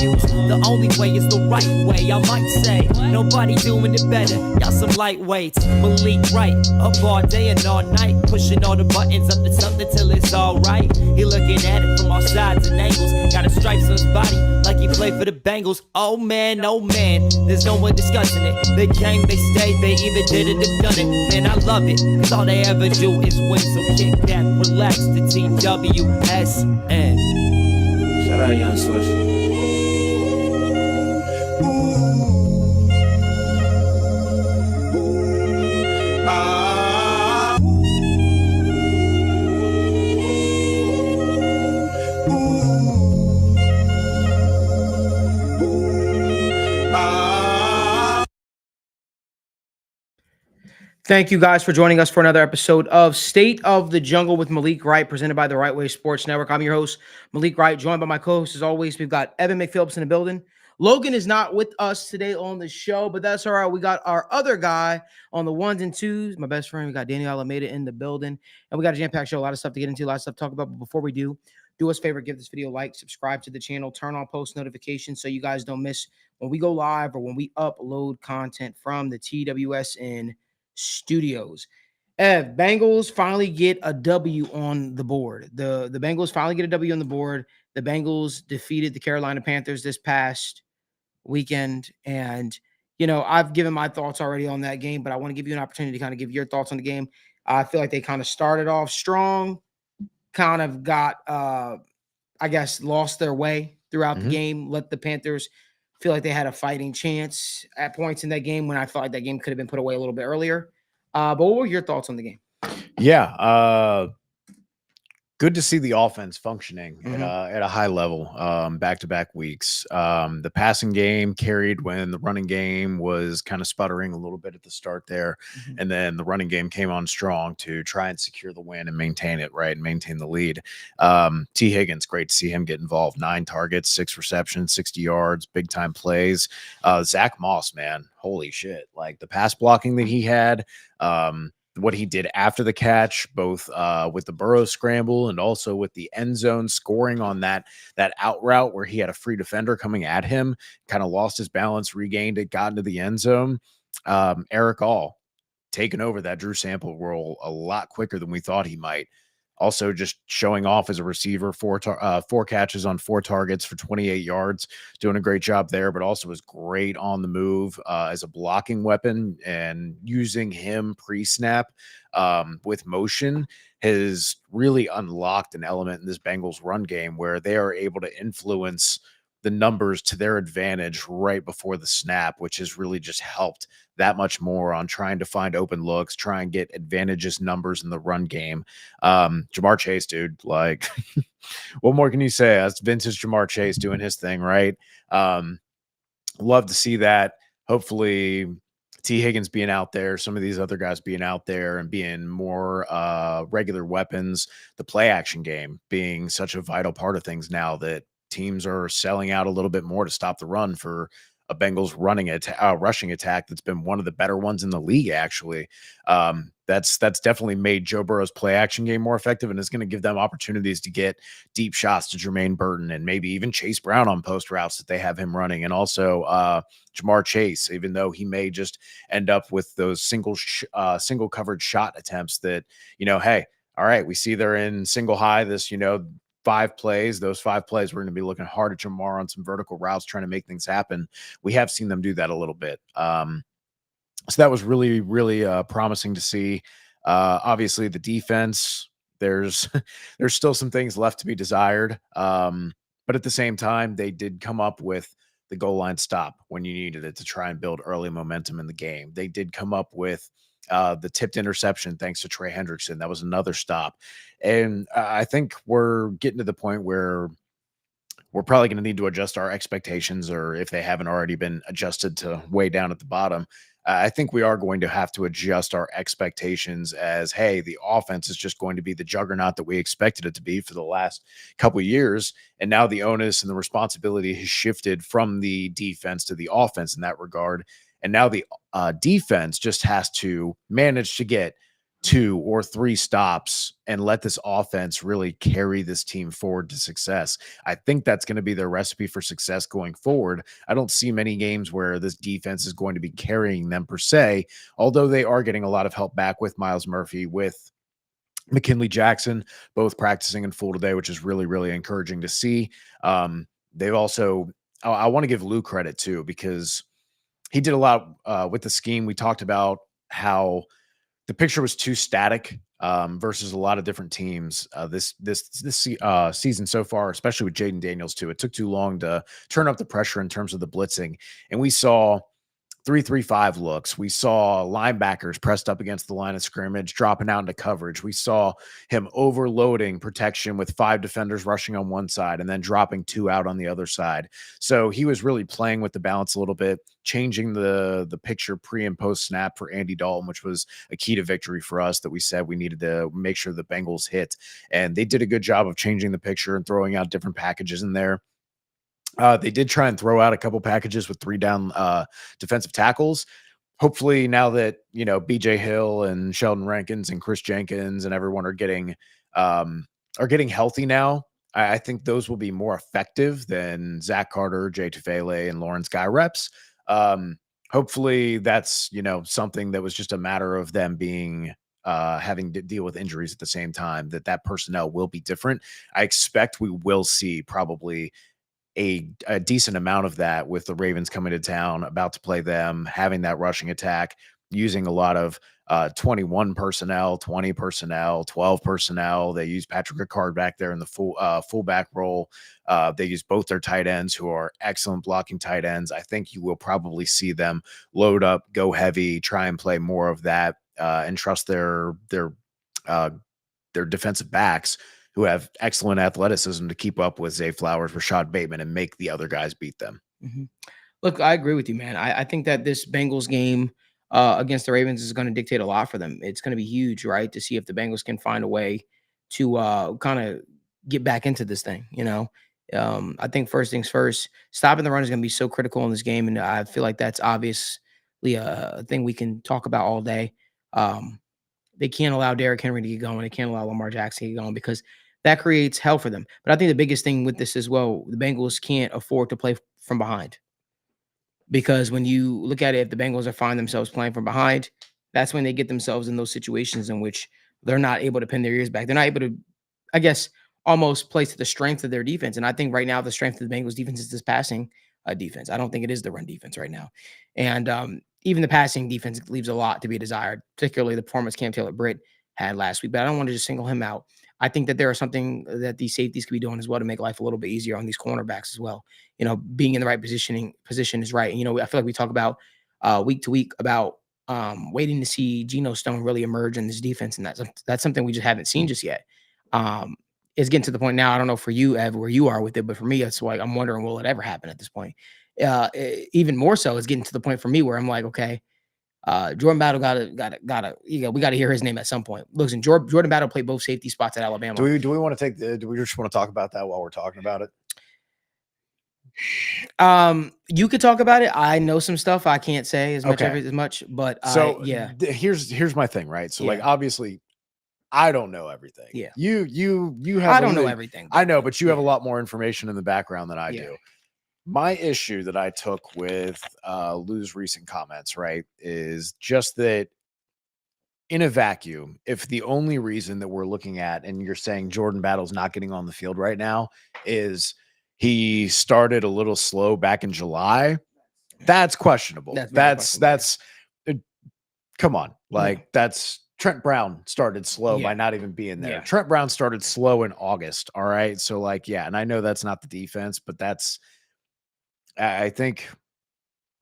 W's. The only way is the right way, I might say. Nobody doing it better, y'all some lightweights. Malik Wright, up all day and all night, pushing all the buttons up to something till it's alright. He looking at it from all sides and angles, got a stripes on his body like he played for the Bengals. Oh man, there's no one discussing it. They came, they stayed, they either did it or done it. Man, I love it, cause all they ever do is win. So kick back, relax, the TWSN. Shout out Young Swish. Thank you guys for joining us for another episode of State of the Jungle with Malik Wright, presented by the Right Way Sports Network. I'm your host, Malik Wright, joined by my co-host as always. We've got Evan McPhillips in the building. Logan is not with us today on the show, but that's all right. We got our other guy on the ones and twos, my best friend. We got Daniel Alameda in the building, and we got a jam-packed show, a lot of stuff to get into, a lot of stuff to talk about. But before we do us a favor, give this video a like, subscribe to the channel, turn on post notifications so you guys don't miss when we go live or when we upload content from the TWSN studios. Bengals finally get a W on the board. The Bengals finally get a W on the board. The Bengals defeated the Carolina Panthers this past weekend. And, you know, I've given my thoughts already on that game, but I want to give you an opportunity to kind of give your thoughts on the game. I feel like they kind of started off strong, kind of got, I guess, lost their way throughout the game, let the Panthers feel like they had a fighting chance at points in that game when I felt like that game could have been put away a little bit earlier. But what were your thoughts on the game? Yeah, good to see the offense functioning at a high level back-to-back weeks. The passing game carried when the running game was kind of sputtering a little bit at the start there. And then the running game came on strong to try and secure the win and maintain it, right, and maintain the lead. T. Higgins, great to see him get involved. 9 targets, 6 receptions, 60 yards, big-time plays. Zach Moss, man, holy shit. Like, the pass blocking that he had, what he did after the catch, both with the Burrow scramble and also with the end zone scoring on that out route where he had a free defender coming at him, kind of lost his balance, regained it, got into the end zone. Eric All taking over that Drew Sample role a lot quicker than we thought he might. Also just showing off as a receiver, 4 catches on 4 targets for 28 yards, doing a great job there, but also was great on the move as a blocking weapon, and using him pre-snap with motion has really unlocked an element in this Bengals run game where they are able to influence the numbers to their advantage right before the snap, which has really just helped that much more on trying to find open looks, try and get advantageous numbers in the run game. Jamar Chase, dude, like, what more can you say? That's vintage Jamar Chase doing his thing, right? Love to see that. Hopefully T. Higgins being out there, some of these other guys being out there and being more regular weapons, the play action game being such a vital part of things now that teams are selling out a little bit more to stop the run for a Bengals rushing attack that's been one of the better ones in the league, actually. That's definitely made Joe Burrow's play action game more effective, and it's going to give them opportunities to get deep shots to Jermaine Burton and maybe even Chase Brown on post routes that they have him running. And also Jamar Chase, even though he may just end up with those single coverage shot attempts that, you know, hey, all right, we see they're in single high this, 5 plays. Those 5 plays, we're going to be looking hard at Jamar on some vertical routes, trying to make things happen. We have seen them do that a little bit. So that was really, really promising to see. Obviously, the defense, there's still some things left to be desired. But at the same time, they did come up with the goal line stop when you needed it to try and build early momentum in the game. They did come up with the tipped interception thanks to Trey Hendrickson. That was another stop. And I think we're getting to the point where we're probably going to need to adjust our expectations, or if they haven't already been adjusted to way down at the bottom, I think we are going to have to adjust our expectations as, hey, the offense is just going to be the juggernaut that we expected it to be for the last couple of years. And now the onus and the responsibility has shifted from the defense to the offense in that regard. And now the defense just has to manage to get 2 or 3 stops and let this offense really carry this team forward to success. I think that's going to be their recipe for success going forward. I don't see many games where this defense is going to be carrying them per se, although they are getting a lot of help back with Miles Murphy, with McKinley Jackson, both practicing in full today, which is really, really encouraging to see. They've also, I want to give Lou credit too, because he did a lot with the scheme. We talked about how the picture was too static versus a lot of different teams this season so far, especially with Jaden Daniels too. It took too long to turn up the pressure in terms of the blitzing, and we saw 3-3-5 looks. We saw linebackers pressed up against the line of scrimmage, dropping out into coverage. We saw him overloading protection with 5 defenders rushing on one side and then dropping 2 out on the other side. So he was really playing with the balance a little bit, changing the picture pre and post snap for Andy Dalton, which was a key to victory for us that we said we needed to make sure the Bengals hit. And they did a good job of changing the picture and throwing out different packages in there. They did try and throw out a couple packages with 3 down defensive tackles. Hopefully now that, BJ Hill and Sheldon Rankins and Chris Jenkins and everyone are getting healthy now, I think those will be more effective than Zach Carter, Jay Tufele, and Lawrence Guy reps. Hopefully that's, something that was just a matter of them being having to deal with injuries at the same time, that personnel will be different. I expect we will see probably a decent amount of that with the Ravens coming to town, about to play them, having that rushing attack, using a lot of 21 personnel, 20 personnel, 12 personnel. They use Patrick Ricard back there in the fullback role. They use both their tight ends, who are excellent blocking tight ends. I think you will probably see them load up, go heavy, try and play more of that, and trust their defensive backs, who have excellent athleticism, to keep up with Zay Flowers, Rashad Bateman, and make the other guys beat them. Mm-hmm. Look, I agree with you, man. I think that this Bengals game against the Ravens is going to dictate a lot for them. It's going to be huge, right, to see if the Bengals can find a way to kind of get back into this thing, I think first things first, stopping the run is going to be so critical in this game, and I feel like that's obviously a thing we can talk about all day. They can't allow Derrick Henry to get going. They can't allow Lamar Jackson to get going, because that creates hell for them. But I think the biggest thing with this as well, the Bengals can't afford to play from behind. Because when you look at it, if the Bengals are find themselves playing from behind, that's when they get themselves in those situations in which they're not able to pin their ears back. They're not able to, I guess, almost play to the strength of their defense. And I think right now the strength of the Bengals defense is this passing defense. I don't think it is the run defense right now. And even the passing defense leaves a lot to be desired, particularly the performance Cam Taylor-Britt had last week. But I don't want to just single him out. I think that there is something that these safeties could be doing as well to make life a little bit easier on these cornerbacks as well. Being in the right position is right. I feel like we talk about week to week about waiting to see Geno Stone really emerge in this defense, and that's something we just haven't seen just yet. It's getting to the point now. I don't know for you, Ev, where you are with it, but for me, it's like I'm wondering, will it ever happen at this point? Even more so, it's getting to the point for me where I'm like, okay, Jordan Battle gotta we gotta hear his name at some point. Listen, Jordan Battle played both safety spots at Alabama. Do we want to do we just want to talk about that while we're talking about it? You could talk about it. I know some stuff. I can't say as much, but yeah. Here's my thing, right? So like obviously I don't know everything. Yeah. You have I don't know everything. I know, but you have a lot more information in the background than I do. My issue that I took with Lou's recent comments, right, is just that in a vacuum, if the only reason that we're looking at, and you're saying Jordan Battle's not getting on the field right now, is he started a little slow back in July, that's questionable. That's come on. That's Trent Brown started slow by not even being there. Yeah. Trent Brown started slow in August. All right. So and I know that's not the defense, but I think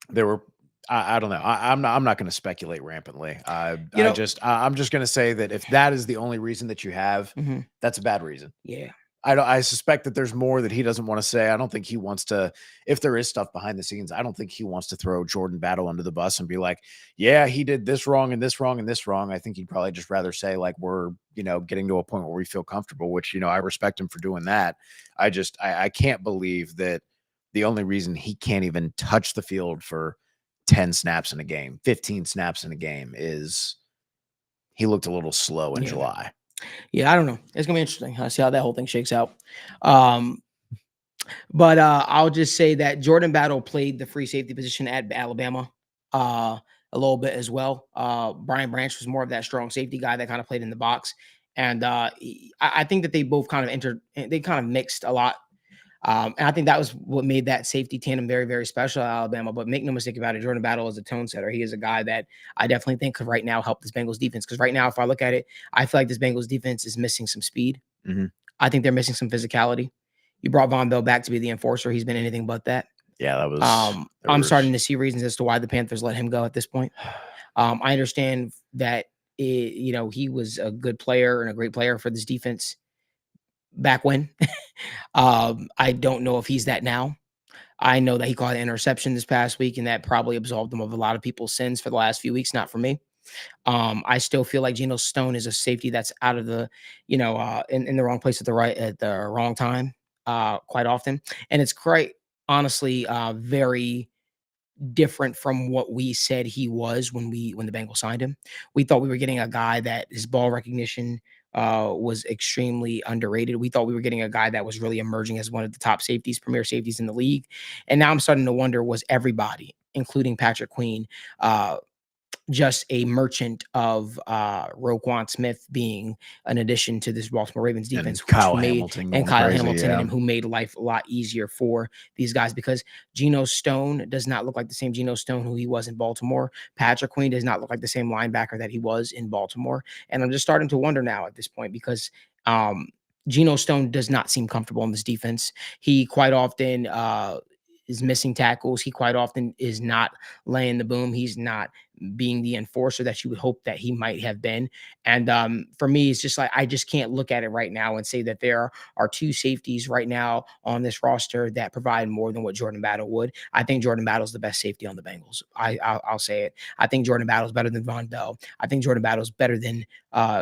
there were, I don't know. I'm not going to speculate rampantly. I'm just going to say that if that is the only reason that you have, that's a bad reason. Yeah. I suspect that there's more that he doesn't want to say. I don't think he wants to, if there is stuff behind the scenes, I don't think he wants to throw Jordan Battle under the bus and be like, yeah, he did this wrong and this wrong and this wrong. I think he'd probably just rather say we're, getting to a point where we feel comfortable, which, I respect him for doing that. I can't believe that the only reason he can't even touch the field for 10 snaps in a game, 15 snaps in a game is he looked a little slow in July. Yeah, I don't know. It's gonna be interesting. I'll see how that whole thing shakes out. But I'll just say that Jordan Battle played the free safety position at Alabama a little bit as well. Brian Branch was more of that strong safety guy that kind of played in the box. And I think that they both kind of they kind of mixed a lot. And I think that was what made that safety tandem very, very special at Alabama. But make no mistake about it, Jordan Battle is a tone setter. He is a guy that I definitely think could right now help this Bengals defense. Because right now, if I look at it, I feel like this Bengals defense is missing some speed. I think they're missing some physicality. You brought Von Bell back to be the enforcer. He's been anything but that. Yeah, that was. I'm starting to see reasons as to why the Panthers let him go at this point. I understand that he was a good player and a great player for this defense back when. I don't know if he's that now. I know that he caught an interception this past week, and that probably absolved him of a lot of people's sins for the last few weeks. Not for me. I still feel like Geno Stone is a safety that's out of the, in the wrong place at the wrong time, quite often, and it's quite honestly very different from what we said he was when the Bengals signed him. We thought we were getting a guy that his ball recognition was extremely underrated. We thought we were getting a guy that was really emerging as one of the top safeties, premier safeties in the league. And now I'm starting to wonder, was everybody, including Patrick Queen, just a merchant of Roquan Smith being an addition to this Baltimore Ravens defense, and Kyle Hamilton, and who made life a lot easier for these guys, because Geno Stone does not look like the same Geno Stone who he was in Baltimore. Patrick Queen does not look like the same linebacker that he was in Baltimore. And I'm just starting to wonder now at this point, because Geno Stone does not seem comfortable in this defense. He quite often is missing tackles. He quite often is not laying the boom. He's not being the enforcer that you would hope that he might have been. And for me, it's just like, I just can't look at it right now and say that there are two safeties right now on this roster that provide more than what Jordan Battle would. I think Jordan Battle's the best safety on the Bengals. I'll say it. I think Jordan Battle's better than Von Bell. I think Jordan Battle's better than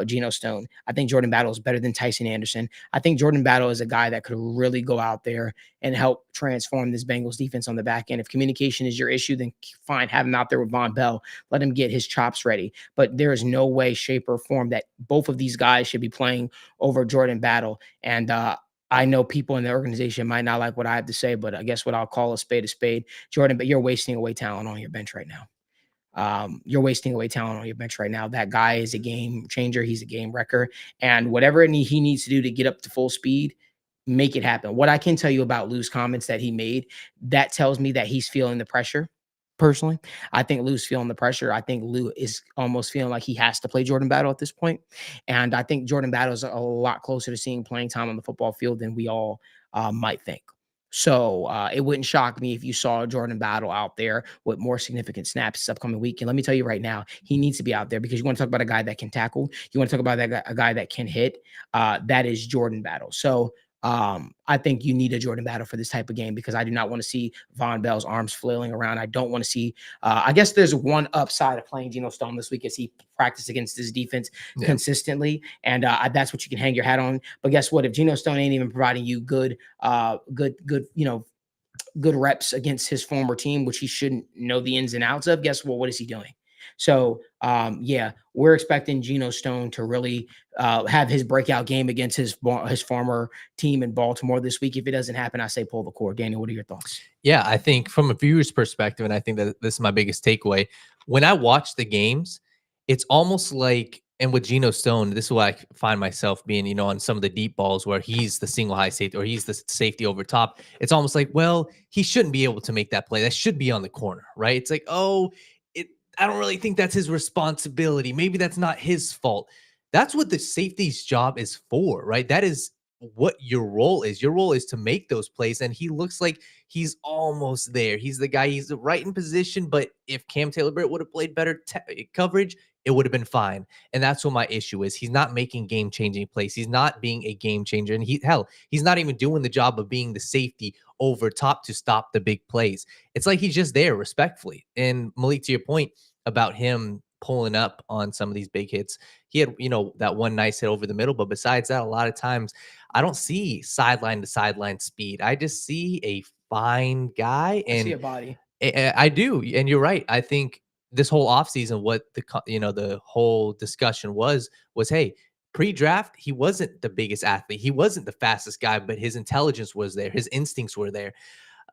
Geno Stone. I think Jordan Battle's better than Tyson Anderson. I think Jordan Battle is a guy that could really go out there and help transform this Bengals defense on the back end. If communication is your issue, then fine, have him out there with Von Bell. Let him get his chops ready. But there is no way, shape, or form that both of these guys should be playing over Jordan Battle. And I know people in the organization might not like what I have to say, but I guess what I'll call a spade. Jordan, but you're wasting away talent on your bench right now. You're wasting away talent on your bench right now. That guy is a game changer. He's a game wrecker. And whatever he needs to do to get up to full speed, make it happen. What I can tell you about Lou's comments that he made, that tells me that he's feeling the pressure. Personally, I think Lou's feeling the pressure. I think Lou is almost feeling like he has to play Jordan Battle at this point. And I think Jordan Battle is a lot closer to seeing playing time on the football field than we all might think. So it wouldn't shock me if you saw Jordan Battle out there with more significant snaps this upcoming week. And let me tell you right now, he needs to be out there, because you want to talk about a guy that can tackle. You want to talk about a guy that can hit. That is Jordan Battle. So I think you need a Jordan Battle for this type of game, because I do not want to see Von Bell's arms flailing around. I don't want to see, I guess there's one upside of playing Geno Stone this week, as he practiced against this defense consistently. And that's what you can hang your hat on. But guess what? If Geno Stone ain't even providing you good reps against his former team, which he shouldn't know the ins and outs of, guess what? What is he doing? So, we're expecting Geno Stone to really have his breakout game against his former team in Baltimore this week. If it doesn't happen, I say pull the cord. Daniel, what are your thoughts? Yeah, I think from a viewer's perspective, and I think that this is my biggest takeaway, when I watch the games, it's almost like, and with Geno Stone, this is why I find myself being, on some of the deep balls where he's the single high safety or he's the safety over top. It's almost like, well, he shouldn't be able to make that play. That should be on the corner, right? It's like, I don't really think that's his responsibility. Maybe that's not his fault. That's what the safety's job is for, right? That is what your role is. Your role is to make those plays, and he looks like he's almost there. He's the guy, he's right in position, but if Cam Taylor-Britt would have played better coverage, it would have been fine. And that's what my issue is. He's not making game-changing plays. He's not being a game changer. And he's not even doing the job of being the safety over top to stop the big plays. It's like he's just there respectfully. And Malik, to your point about him pulling up on some of these big hits, he had, that one nice hit over the middle. But besides that, a lot of times I don't see sideline to sideline speed. I just see a fine guy. And I see a body. I do. And you're right. I think this whole offseason, what the whole discussion was, hey, pre-draft, he wasn't the biggest athlete. He wasn't the fastest guy, but his intelligence was there. His instincts were there.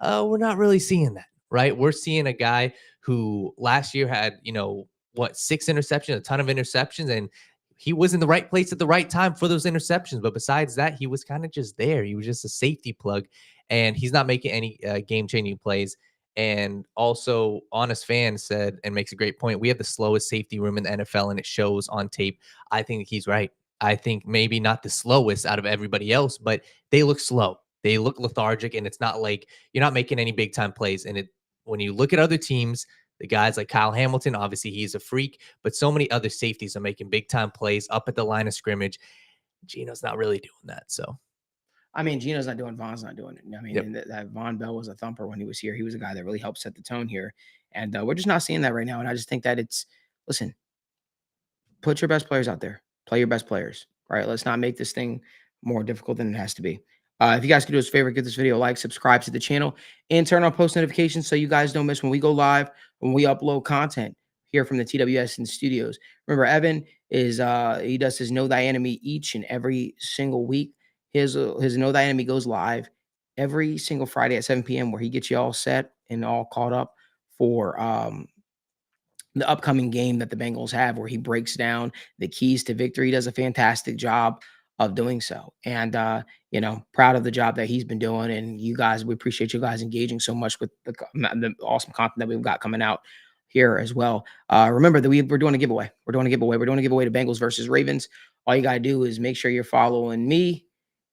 We're not really seeing that, right? We're seeing a guy who last year had, 6 interceptions, a ton of interceptions, and he was in the right place at the right time for those interceptions. But besides that, he was kind of just there. He was just a safety plug, and he's not making any game-changing plays. And also, Honest Fan said, and makes a great point, we have the slowest safety room in the NFL, and it shows on tape. I think he's right. I think maybe not the slowest out of everybody else, but they look slow. They look lethargic, and it's not like you're not making any big-time plays. And when you look at other teams, the guys like Kyle Hamilton, obviously he's a freak, but so many other safeties are making big-time plays up at the line of scrimmage. Gino's not really doing that, so. I mean, Gino's not doing, Von's not doing it. I mean, Yep. and that Von Bell was a thumper when he was here. He was a guy that really helped set the tone here. And we're just not seeing that right now. And I just think that listen, put your best players out there. Play your best players, right? Let's not make this thing more difficult than it has to be. If you guys could do us a favor, give this video a like, subscribe to the channel, and turn on post notifications so you guys don't miss when we go live, when we upload content here from the TWSN studios. Remember, Evan he does his Know Thy Enemy each and every single week. His Know Thy Enemy goes live every single Friday at 7 p.m. where he gets you all set and all caught up for the upcoming game that the Bengals have, where he breaks down the keys to victory. He does a fantastic job of doing so. And, proud of the job that he's been doing. And you guys, we appreciate you guys engaging so much with the awesome content that we've got coming out here as well. Remember that we're doing a giveaway. We're doing a giveaway to Bengals versus Ravens. All you got to do is make sure you're following me.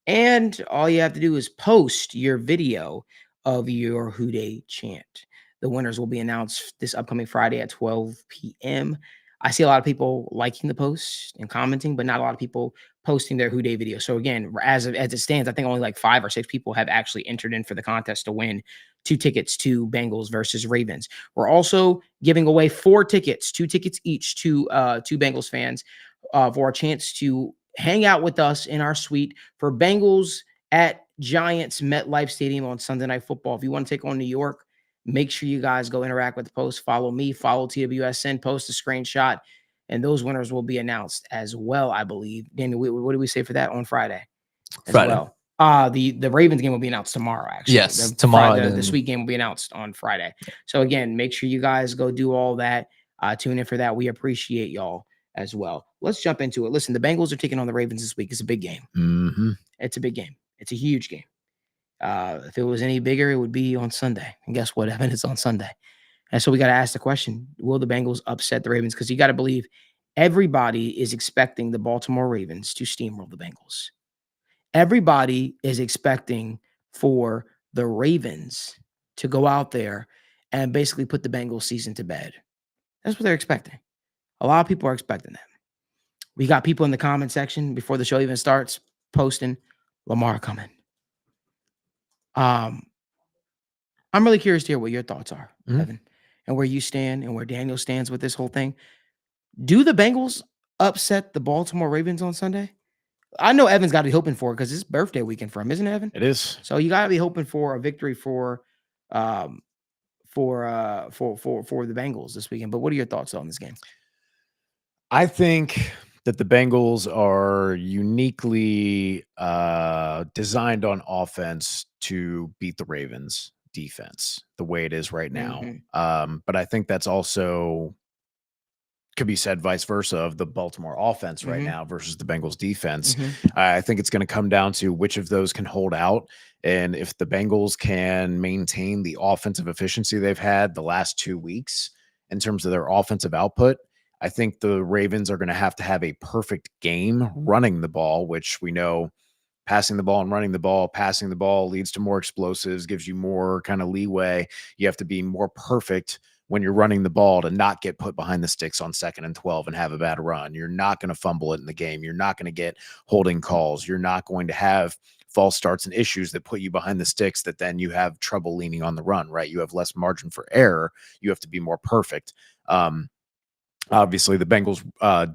And all you have to do is post your video of your Who Dey chant. The winners will be announced this upcoming Friday at 12 p.m. I see a lot of people liking the post and commenting, but not a lot of people posting their Who Dey video. So again, as it stands, I think only like 5 or 6 people have actually entered in for the contest to win 2 tickets to Bengals versus Ravens. We're also giving away 4 tickets, 2 tickets each to 2 Bengals fans for a chance to hang out with us in our suite for Bengals at Giants MetLife Stadium on Sunday Night Football. If you want to take on New York, make sure you guys go interact with the post. Follow me, follow TWSN, post a screenshot, and those winners will be announced as well, I believe. Daniel, what do we say for that on Friday? Friday. Well, the Ravens game will be announced tomorrow, actually. Yes, tomorrow. The sweet game will be announced on Friday. So again, make sure you guys go do all that. Tune in for that. We appreciate y'all as well. Let's jump into it. Listen, the Bengals are taking on the Ravens this week. It's a big game. Mm-hmm. It's a big game. It's a huge game. If it was any bigger, it would be on Sunday. And guess what, Evan? It's on Sunday. And so we got to ask the question, will the Bengals upset the Ravens? Because you got to believe everybody is expecting the Baltimore Ravens to steamroll the Bengals. Everybody is expecting for the Ravens to go out there and basically put the Bengals season to bed. That's what they're expecting. A lot of people are expecting that. We got people in the comment section before the show even starts posting Lamar coming. I'm really curious to hear what your thoughts are, Evan, and where you stand and where Daniel stands with this whole thing. Do the Bengals upset the Baltimore Ravens on Sunday? I know Evan's got to be hoping for it because it's birthday weekend for him, isn't it, Evan? It is. So you got to be hoping for a victory for the Bengals this weekend. But what are your thoughts on this game? I think that the Bengals are uniquely designed on offense to beat the Ravens defense the way it is right now. But I think that's also could be said vice versa of the Baltimore offense right now versus the Bengals defense. I think it's going to come down to which of those can hold out. And if the Bengals can maintain the offensive efficiency they've had the last 2 weeks in terms of their offensive output, I think the Ravens are going to have a perfect game running the ball, which we know passing the ball and running the ball, passing the ball leads to more explosives, gives you more kind of leeway. You have to be more perfect when you're running the ball to not get put behind the sticks on 2nd and 12 and have a bad run. You're not going to fumble it in the game. You're not going to get holding calls. You're not going to have false starts and issues that put you behind the sticks that then you have trouble leaning on the run, right? You have less margin for error. You have to be more perfect. Obviously, the Bengals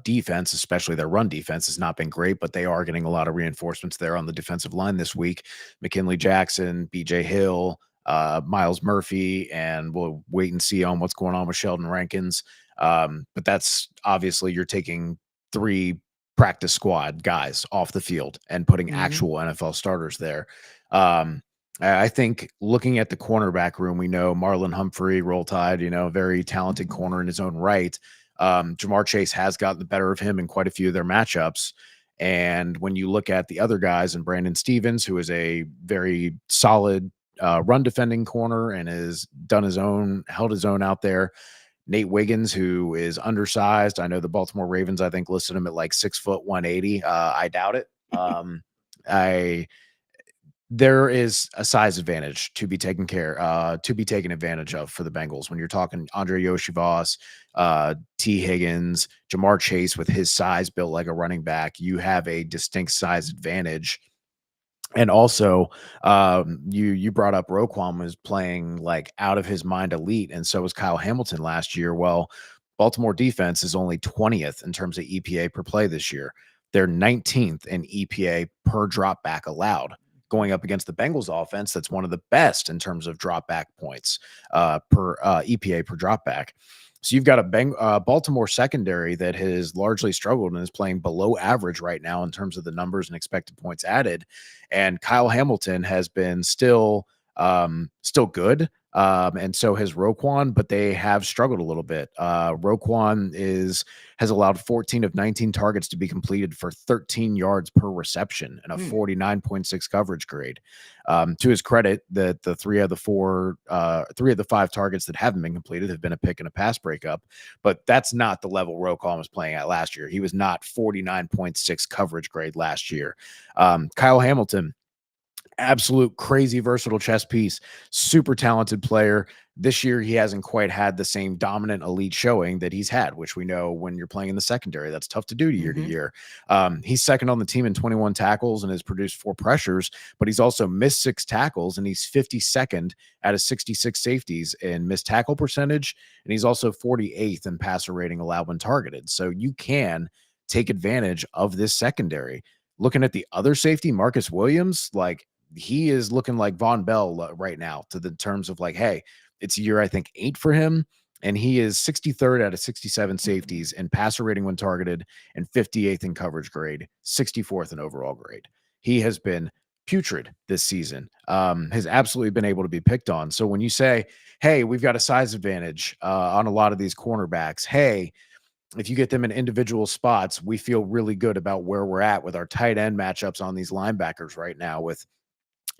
defense, especially their run defense, has not been great, but they are getting a lot of reinforcements there on the defensive line this week. McKinley Jackson, BJ Hill, Miles Murphy, and we'll wait and see on what's going on with Sheldon Rankins. But that's obviously you're taking 3 practice squad guys off the field and putting actual NFL starters there. I think looking at the cornerback room, we know Marlon Humphrey, Roll Tide, very talented corner in his own right. Jamar Chase has gotten the better of him in quite a few of their matchups. And when you look at the other guys, and Brandon Stevens, who is a very solid run defending corner and has held his own out there. Nate Wiggins, who is undersized. I know the Baltimore Ravens, I think, listed him at like 6 foot 180. I doubt it. There is a size advantage to be taken advantage of for the Bengals when you're talking Andre Yoshivas, T. Higgins, Jamar Chase with his size built like a running back. You have a distinct size advantage. And also, you brought up Roquan was playing like out of his mind elite, and so was Kyle Hamilton last year. Well, Baltimore defense is only 20th in terms of EPA per play this year. They're 19th in EPA per drop back allowed, going up against the Bengals offense that's one of the best in terms of drop back points per EPA per drop back. So you've got a Baltimore secondary that has largely struggled and is playing below average right now in terms of the numbers and expected points added. And Kyle Hamilton has been still good. And so has Roquan, but they have struggled a little bit. Roquan has allowed 14 of 19 targets to be completed for 13 yards per reception and a 49.6 coverage grade. To his credit, that the 3 of the 5 targets that haven't been completed have been a pick and a pass breakup, but that's not the level Roquan was playing at last year. He was not 49.6 coverage grade last year. Kyle Hamilton, absolute crazy versatile chess piece, super talented player. This year, he hasn't quite had the same dominant elite showing that he's had, which we know when you're playing in the secondary, that's tough to do year to year. He's second on the team in 21 tackles and has produced 4 pressures, but he's also missed 6 tackles, and he's 52nd out of 66 safeties in missed tackle percentage, and he's also 48th in passer rating allowed when targeted. So you can take advantage of this secondary. Looking at the other safety, Marcus Williams, like, he is looking like Von Bell right now to the terms of like, hey, it's year, I think, 8 for him. And he is 63rd out of 67 safeties in passer rating when targeted and 58th in coverage grade, 64th in overall grade. He has been putrid this season, has absolutely been able to be picked on. So when you say, hey, we've got a size advantage on a lot of these cornerbacks, hey, if you get them in individual spots, we feel really good about where we're at with our tight end matchups on these linebackers right now with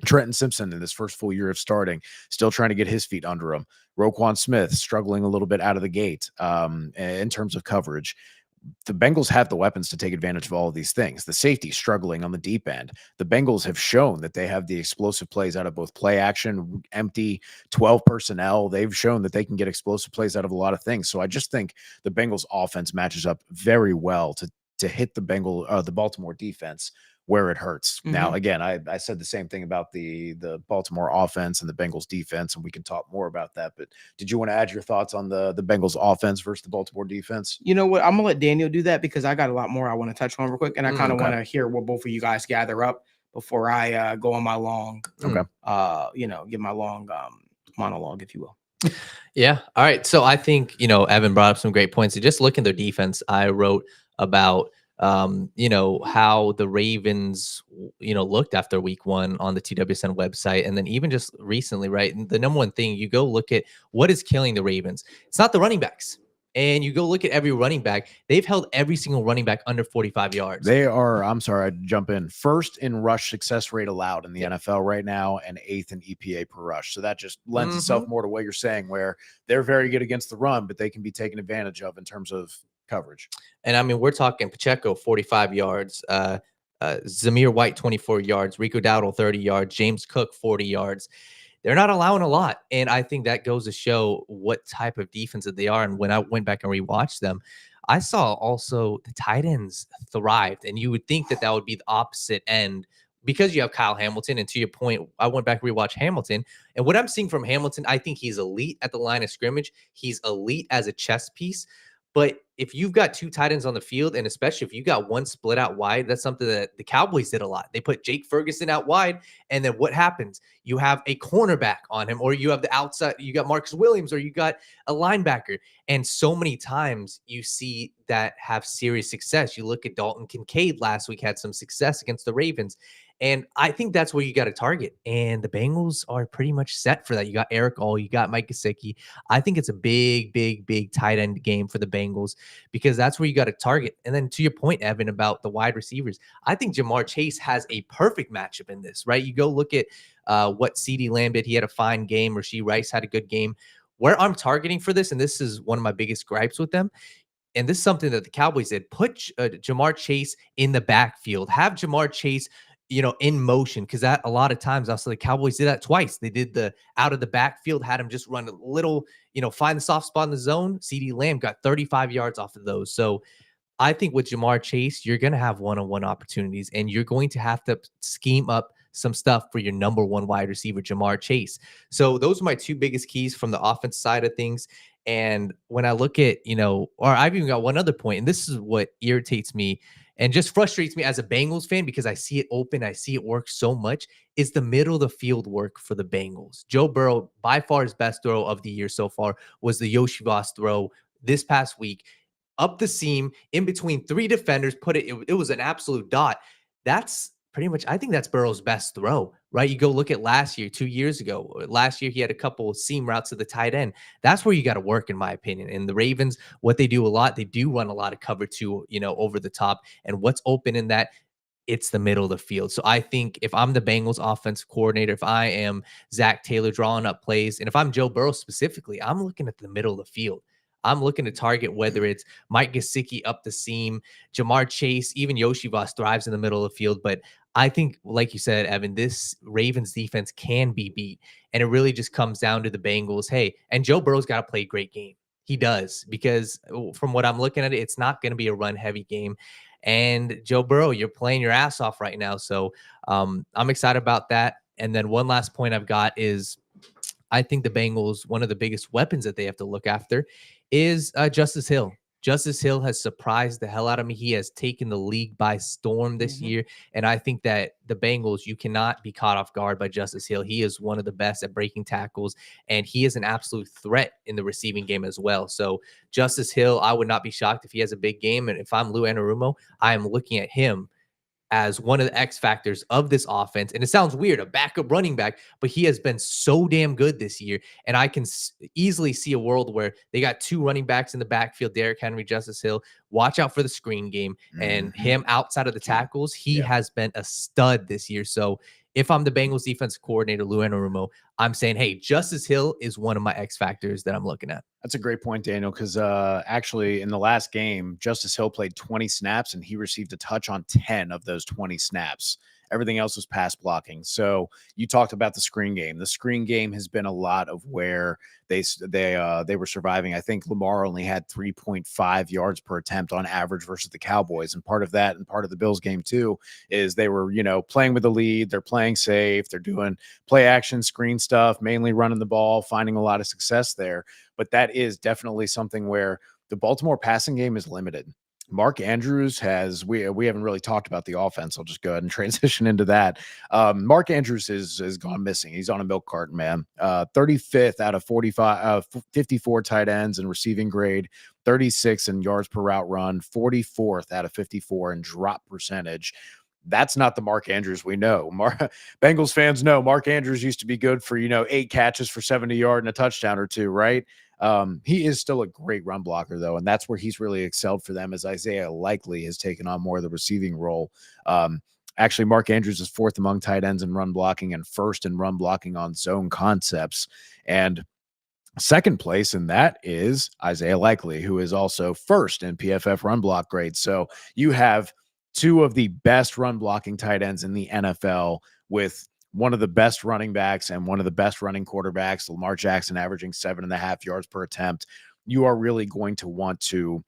Trenton Simpson in his first full year of starting, still trying to get his feet under him. Roquan Smith struggling a little bit out of the gate in terms of coverage. The Bengals have the weapons to take advantage of all of these things. The safety struggling on the deep end. The Bengals have shown that they have the explosive plays out of both play action, empty, 12 personnel. They've shown that they can get explosive plays out of a lot of things. So I just think the Bengals offense matches up very well to hit the Baltimore defense where it hurts. Now, again, I said the same thing about the Baltimore offense and the Bengals defense, and we can talk more about that. But did you want to add your thoughts on the Bengals offense versus the Baltimore defense? You know what? I'm gonna let Daniel do that because I got a lot more I want to touch on real quick, and I kind of want to hear what both of you guys gather up before I go on my long, give my long monologue, if you will. Yeah. All right. So I think, Evan brought up some great points. So just look in their defense. I wrote about how the Ravens, looked after week 1 on the TWSN website. And then even just recently, right? And the number one thing, you go look at what is killing the Ravens. It's not the running backs. And you go look at every running back, they've held every single running back under 45 yards. They are, I'm sorry, I'd jump in, first in rush success rate allowed in the NFL right now and 8th in EPA per rush. So that just lends itself more to what you're saying, where they're very good against the run, but they can be taken advantage of in terms of coverage. And I mean, we're talking Pacheco, 45 yards, Zamir White, 24 yards, Rico Dowdle, 30 yards, James Cook, 40 yards. They're not allowing a lot. And I think that goes to show what type of defense that they are. And when I went back and rewatched them, I saw also the tight ends thrived. And you would think that that would be the opposite end because you have Kyle Hamilton. And to your point, I went back and rewatched Hamilton. And what I'm seeing from Hamilton, I think he's elite at the line of scrimmage. He's elite as a chess piece. But if you've got two tight ends on the field, and especially if you got one split out wide, that's something that the Cowboys did a lot. They put Jake Ferguson out wide, and then what happens? You have a cornerback on him, or you have the outside, you got Marcus Williams, or you got a linebacker. And so many times you see that have serious success. You look at Dalton Kincaid last week, had some success against the Ravens. And I think that's where you got to target. And the Bengals are pretty much set for that. You got Eric All, you got Mike Gesicki. I think it's a big, big, big tight end game for the Bengals because that's where you got to target. And then to your point, Evan, about the wide receivers, I think Jamar Chase has a perfect matchup in this, right? You go look at what CeeDee Lamb did. He had a fine game. Rashee Rice had a good game. Where I'm targeting for this, and this is one of my biggest gripes with them, and this is something that the Cowboys did, put Jamar Chase in the backfield, have Jamar Chase, in motion, because that a lot of times also the Cowboys did that twice. They did the out of the backfield, had him just run a little, find the soft spot in the zone. CeeDee Lamb got 35 yards off of those. So I think with Jamar Chase, you're going to have one-on-one opportunities, and you're going to have to scheme up some stuff for your number one wide receiver, Jamar Chase. So those are my two biggest keys from the offense side of things. And when I look at, or I've even got one other point, and this is what irritates me and just frustrates me as a Bengals fan because I see it open, I see it work so much, is the middle of the field work for the Bengals. Joe Burrow, by far his best throw of the year so far, was the Yoshi Voss throw this past week. Up the seam, in between three defenders, it was an absolute dot. That's pretty much, I think that's Burrow's best throw, right? You go look at last year, 2 years ago. Last year, he had a couple of seam routes to the tight end. That's where you got to work, in my opinion. And the Ravens, what they do a lot, they do run a lot of cover two, over the top. And what's open in that, it's the middle of the field. So I think if I'm the Bengals offensive coordinator, if I am Zach Taylor drawing up plays, and if I'm Joe Burrow specifically, I'm looking at the middle of the field. I'm looking to target whether it's Mike Gesicki up the seam, Jamar Chase, even Yoshi Voss thrives in the middle of the field. But I think, like you said, Evan, this Ravens defense can be beat. And it really just comes down to the Bengals. Hey, and Joe Burrow's got to play a great game. He does, because from what I'm looking at, it's not going to be a run-heavy game. And Joe Burrow, you're playing your ass off right now. So I'm excited about that. And then one last point I've got is I think the Bengals, one of the biggest weapons that they have to look after is Justice Hill. Justice Hill has surprised the hell out of me. He has taken the league by storm this year. And I think that the Bengals, you cannot be caught off guard by Justice Hill. He is one of the best at breaking tackles, and he is an absolute threat in the receiving game as well. So Justice Hill, I would not be shocked if he has a big game. And if I'm Lou Anarumo, I am looking at him as one of the X factors of this offense. And it sounds weird, a backup running back, but he has been so damn good this year. And I can easily see a world where they got two running backs in the backfield, Derrick Henry, Justice Hill. Watch out for the screen game. And him outside of the tackles, he has been a stud this year. So if I'm the Bengals defensive coordinator, Lou Anarumo, I'm saying, hey, Justice Hill is one of my X factors that I'm looking at. That's a great point, Daniel, because actually in the last game, Justice Hill played 20 snaps and he received a touch on 10 of those 20 snaps. Everything else was pass blocking. So you talked about the screen game. The screen game has been a lot of where they were surviving. I think Lamar only had 3.5 yards per attempt on average versus the Cowboys. And part of that and part of the Bills game too is they were, playing with the lead. They're playing safe. They're doing play action screen stuff, mainly running the ball, finding a lot of success there. But that is definitely something where the Baltimore passing game is limited. Mark Andrews has, we haven't really talked about the offense. I'll just go ahead and transition into that. Mark Andrews has gone missing. He's on a milk carton, man. 35th out of 54 tight ends in receiving grade, 36 in yards per route run, 44th out of 54 in drop percentage. That's not the Mark Andrews we know. Bengals fans know Mark Andrews used to be good for, 8 catches for 70 yards and a touchdown or two, right? He is still a great run blocker, though, and that's where he's really excelled for them, as Isaiah Likely has taken on more of the receiving role. Actually, Mark Andrews is 4th among tight ends in run blocking and 1st in run blocking on zone concepts. And second place in that is Isaiah Likely, who is also 1st in PFF run block grade. So you have two of the best run blocking tight ends in the NFL with one of the best running backs and one of the best running quarterbacks, Lamar Jackson, averaging 7.5 yards per attempt. You are really going to want to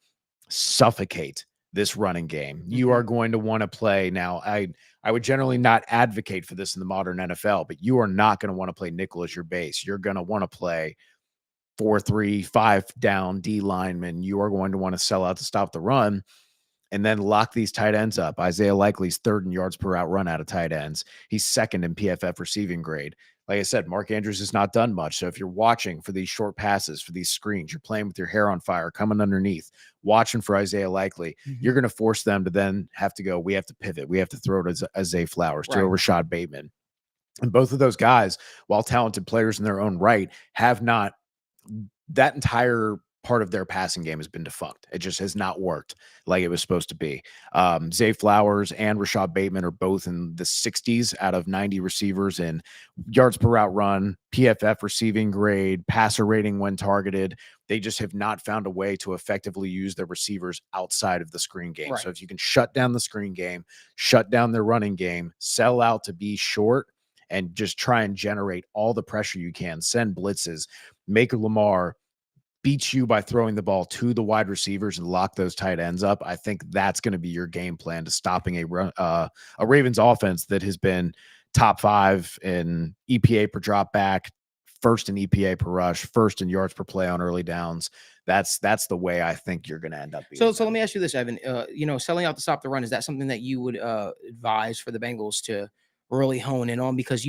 suffocate this running game. You are going to want to play. Now, I would generally not advocate for this in the modern NFL, but you are not going to want to play nickel as your base. You're going to want to play 4-3, 5 down D linemen, you are going to want to sell out to stop the run and then lock these tight ends up. Isaiah Likely's third in yards per out run out of tight ends. He's second in PFF receiving grade. Like I said, Mark Andrews has not done much. So if you're watching for these short passes, for these screens, you're playing with your hair on fire, coming underneath, watching for Isaiah Likely, you're going to force them to then have to go, we have to pivot. We have to throw it to Isaiah Flowers, to Rashad Bateman. And both of those guys, while talented players in their own right, have not, that entire part of their passing game has been defunct. It just has not worked like it was supposed to be. Zay Flowers and Rashad Bateman are both in the 60s out of 90 receivers in yards per route run, PFF receiving grade, passer rating when targeted. They just have not found a way to effectively use their receivers outside of the screen game. So if you can shut down the screen game, shut down their running game, sell out to be short, and just try and generate all the pressure you can, send blitzes, make Lamar beat you by throwing the ball to the wide receivers and lock those tight ends up. I think that's going to be your game plan to stopping a Ravens offense that has been top 5 in EPA per drop back, first in EPA per rush, first in yards per play on early downs. That's the way I think you're going to end up being. So let me ask you this, Evan. Selling out to stop the run, is that something that you would advise for the Bengals to really hone in on, because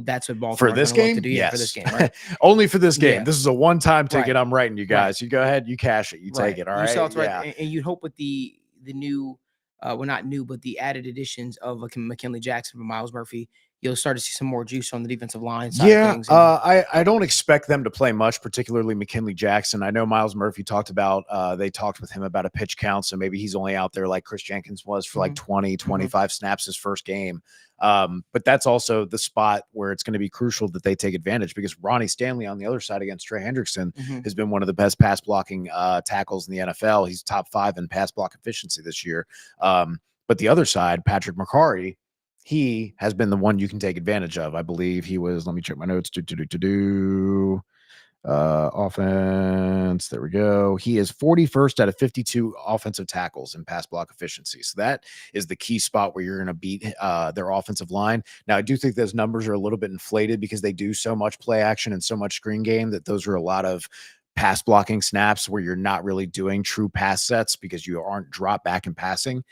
that's what Baltimore for this game to do. yes. For this game, right? Only for this game. This is a one-time ticket. Right. I'm writing you guys. You go ahead, you cash it, you take it. All right. Sell it right, and you'd hope with the new, well, not new, but the added additions of McKinley Jackson and Miles Murphy, you'll start to see some more juice on the defensive line side of things. I don't expect them to play much, particularly McKinley Jackson. I know Miles Murphy talked about, they talked with him about a pitch count, so maybe he's only out there like Chris Jenkins was for like 20, 25 snaps his first game. But that's also the spot where it's going to be crucial that they take advantage, because Ronnie Stanley on the other side against Trey Hendrickson has been one of the best pass blocking tackles in the NFL. He's top 5 in pass block efficiency this year. But the other side, Patrick McCarry, he has been the one you can take advantage of. I believe he was, let me check my notes. Offense. There we go. He is 41st out of 52 offensive tackles in pass block efficiency. So that is the key spot where you're going to beat their offensive line. Now, I do think those numbers are a little bit inflated because they do so much play action and so much screen game that those are a lot of pass blocking snaps where you're not really doing true pass sets because you aren't drop back and passing.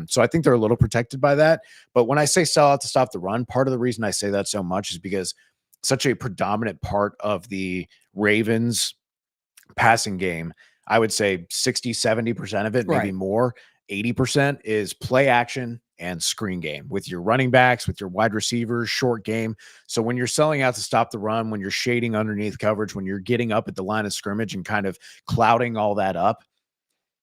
So I think they're a little protected by that. But when I say sell out to stop the run, part of the reason I say that so much is because such a predominant part of the Ravens passing game, I would say 60, 70% of it, maybe more, 80% is play action and screen game with your running backs, with your wide receivers, short game. So when you're selling out to stop the run, when you're shading underneath coverage, when you're getting up at the line of scrimmage and kind of clouding all that up,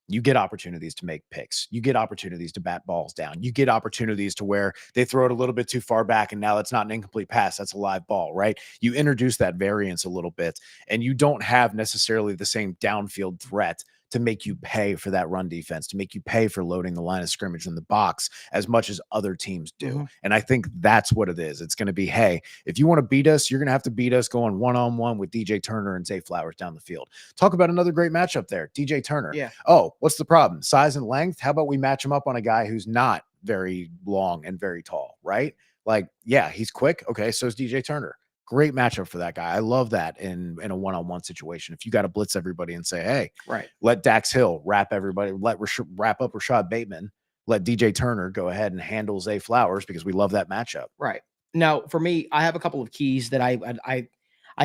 you get opportunities to make picks. You get opportunities to bat balls down. You get opportunities to where they throw it a little bit too far back and now it's not an incomplete pass. That's a live ball, right? You introduce that variance a little bit, and you don't have necessarily the same downfield threat to make you pay for that run defense, to make you pay for loading the line of scrimmage in the box as much as other teams do. And I think that's what it is. It's going to be, hey, if you want to beat us, you're going to have to beat us going one-on-one with DJ Turner and Zay Flowers down the field. Talk about another great matchup there, DJ Turner. Oh, what's the problem? Size and length? How about we match him up on a guy who's not very long and very tall, right? Like, yeah, he's quick. Okay, so is DJ Turner. Great matchup for that guy. I love that in a one-on-one situation. If you got to blitz everybody and say, hey, let Dax Hill wrap everybody, wrap up Rashad Bateman, let DJ Turner go ahead and handle Zay Flowers, because we love that matchup. Right. Now, for me, I have a couple of keys that I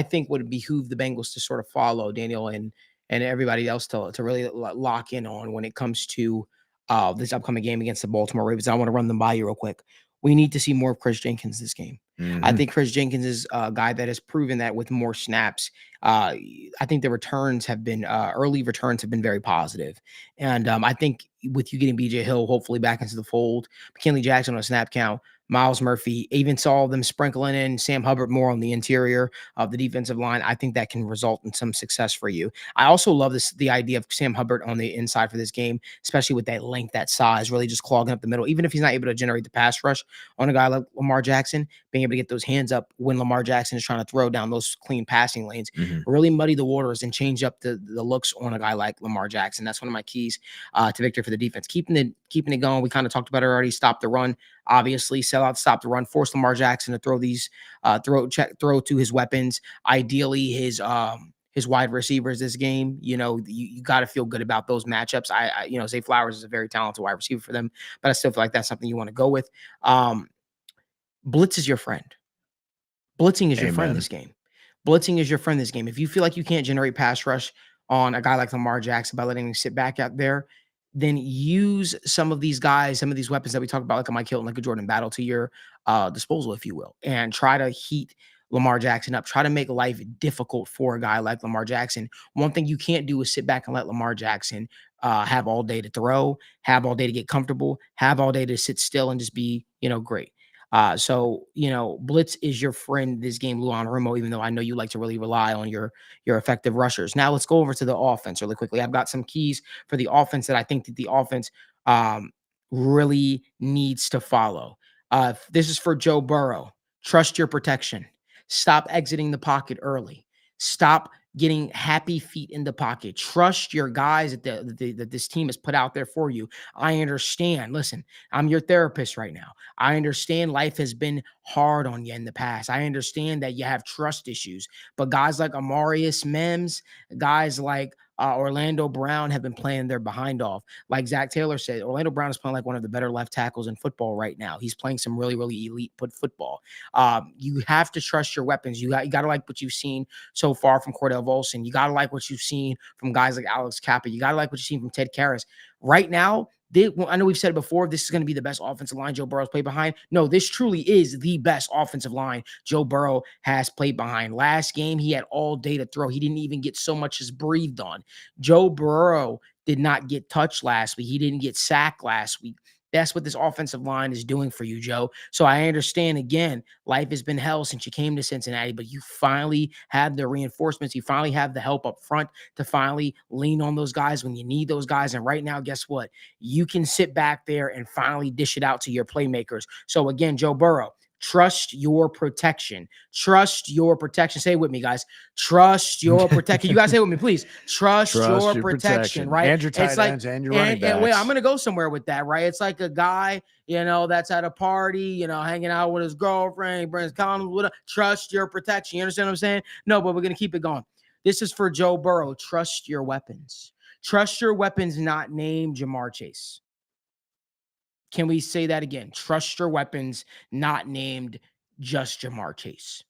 think would behoove the Bengals to sort of follow, Daniel, and everybody else to really lock in on when it comes to this upcoming game against the Baltimore Ravens. I want to run them by you real quick. We need to see more of Chris Jenkins this game. I think Chris Jenkins is a guy that has proven that with more snaps. I think the returns have been early returns have been very positive. And I think with you getting BJ Hill hopefully back into the fold, McKinley Jackson on a snap count, Miles Murphy, even saw them sprinkling in Sam Hubbard more on the interior of the defensive line. I think that can result in some success for you. I also love the idea of Sam Hubbard on the inside for this game, especially with that length, that size, really just clogging up the middle. Even if he's not able to generate the pass rush on a guy like Lamar Jackson, being able to get those hands up when Lamar Jackson is trying to throw down those clean passing lanes, really muddy the waters and change up the looks on a guy like Lamar Jackson. That's one of my keys to victory for the defense. Keeping it going. We kind of talked about it already. Stop the run, obviously. Sell out, stop the run. Force Lamar Jackson to throw these throw to his weapons. Ideally, his wide receivers this game. You got to feel good about those matchups. Zay Flowers is a very talented wide receiver for them, but I still feel like that's something you want to go with. Blitz is your friend. Blitzing is your friend this game. Blitzing is your friend this game. If you feel like you can't generate pass rush on a guy like Lamar Jackson by letting him sit back out there, then use some of these guys, some of these weapons that we talked about, like a Mike Hilton, like a Jordan Battle, to your disposal, if you will, and try to heat Lamar Jackson up. Try to make life difficult for a guy like Lamar Jackson. One thing you can't do is sit back and let Lamar Jackson have all day to throw, have all day to get comfortable, have all day to sit still and just be, great. Blitz is your friend this game, Luan Rumo, even though I know you like to really rely on your effective rushers. Now let's go over to the offense really quickly. I've got some keys for the offense that I think that the offense really needs to follow. This is for Joe Burrow. Trust your protection. Stop exiting the pocket early. Stop getting happy feet in the pocket. Trust your guys that this team has put out there for you. I understand. Listen, I'm your therapist right now. I understand life has been hard on you in the past. I understand that you have trust issues, but guys like Amarius Mims, guys like Orlando Brown have been playing their behind off. Like Zach Taylor said, Orlando Brown is playing like one of the better left tackles in football right now. He's playing some really, really elite football. You have to trust your weapons. You got to like what you've seen so far from Cordell Volson. You got to like what you've seen from guys like Alex Kappa. You got to like what you've seen from Ted Karras. Right now, I know we've said it before, this is going to be the best offensive line Joe Burrow's played behind. No, this truly is the best offensive line Joe Burrow has played behind. Last game, he had all day to throw. He didn't even get so much as breathed on. Joe Burrow did not get touched last week. He didn't get sacked last week. That's what this offensive line is doing for you, Joe. So I understand, again, life has been hell since you came to Cincinnati, but you finally have the reinforcements. You finally have the help up front to finally lean on those guys when you need those guys. And right now, guess what? You can sit back there and finally dish it out to your playmakers. So again, Joe Burrow, trust your protection. Trust your protection. Say it with me, guys. Trust your protection. You guys say it with me, please. Trust your protection, right? And your tight ends and your running backs. And wait, I'm going to go somewhere with that, right? It's like a guy, that's at a party, hanging out with his girlfriend, he brings condoms. Trust your protection. You understand what I'm saying? No, but we're going to keep it going. This is for Joe Burrow. Trust your weapons. Trust your weapons not named Jamar Chase. Can we say that again? Trust your weapons, not named just Jamar Chase.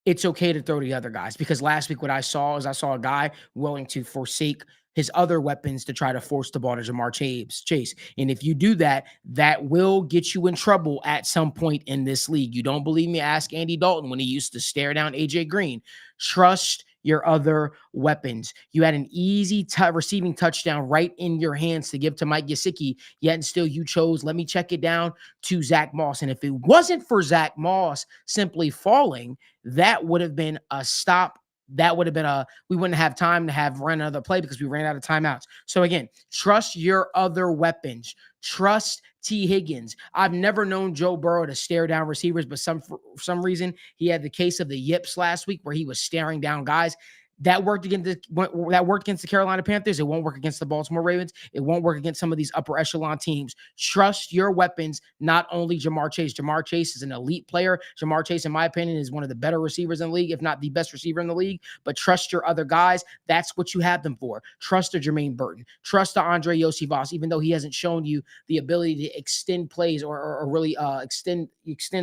It's okay to throw to the other guys, because last week what I saw a guy willing to forsake his other weapons to try to force the ball to Jamar Chase. And if you do that, that will get you in trouble at some point in this league. You don't believe me? Ask Andy Dalton when he used to stare down AJ Green. Trust your other weapons. You had an easy receiving touchdown right in your hands to give to Mike Gesicki, yet and still you chose, let me check it down, to Zach Moss. And if it wasn't for Zach Moss simply falling, that would have been a stop. That would have been we wouldn't have time to have run another play because we ran out of timeouts. So again, trust your other weapons. Trust T. Higgins. I've never known Joe Burrow to stare down receivers, but for some reason he had the case of the yips last week where he was staring down guys. That worked against the Carolina Panthers. It won't work against the Baltimore Ravens. It won't work against some of these upper echelon teams. Trust your weapons, not only Jamar Chase. Jamar Chase is an elite player. Jamar Chase, in my opinion, is one of the better receivers in the league, if not the best receiver in the league. But trust your other guys. That's what you have them for. Trust a Jermaine Burton. Trust a Andre Yosivas, even though he hasn't shown you the ability to extend plays or really extend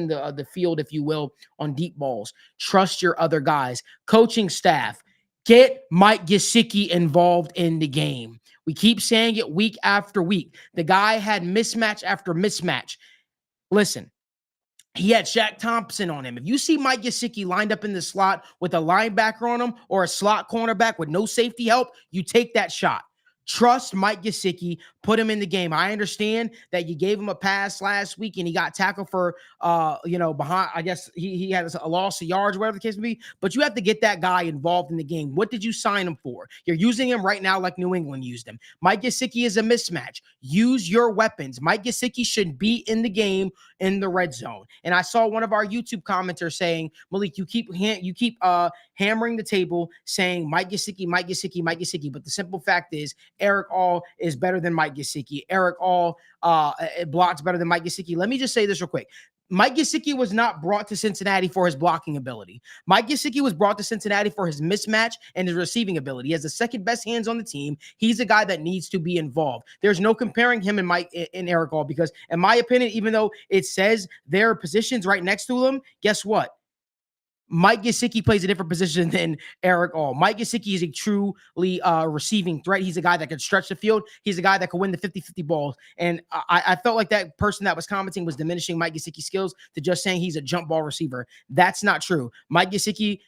the field, if you will, on deep balls. Trust your other guys. Coaching staff. Get Mike Gesicki involved in the game. We keep saying it week after week. The guy had mismatch after mismatch. Listen, he had Shaq Thompson on him. If you see Mike Gesicki lined up in the slot with a linebacker on him or a slot cornerback with no safety help, you take that shot. Trust Mike Gesicki. Put him in the game. I understand that you gave him a pass last week and he got tackled for, behind. I guess he had a loss of yards, whatever the case may be. But you have to get that guy involved in the game. What did you sign him for? You're using him right now like New England used him. Mike Gesicki is a mismatch. Use your weapons. Mike Gesicki should be in the game in the red zone. And I saw one of our YouTube commenters saying, Malik, you keep hammering the table saying Mike Gesicki. But the simple fact is, Eric All is better than Mike Gesicki. Eric All blocks better than Mike Gesicki. Let me just say this real quick. Mike Gesicki was not brought to Cincinnati for his blocking ability. Mike Gesicki was brought to Cincinnati for his mismatch and his receiving ability. He has the second best hands on the team. He's a guy that needs to be involved. There's no comparing him and Mike and Eric All, because in my opinion, even though it says their positions right next to him, guess what? Mike Gesicki plays a different position than Eric All. Mike Gesicki is a truly receiving threat. He's a guy that can stretch the field. He's a guy that can win the 50-50 balls. And I felt like that person that was commenting was diminishing Mike Gesicki's skills to just saying he's a jump ball receiver. That's not true. Mike Gesicki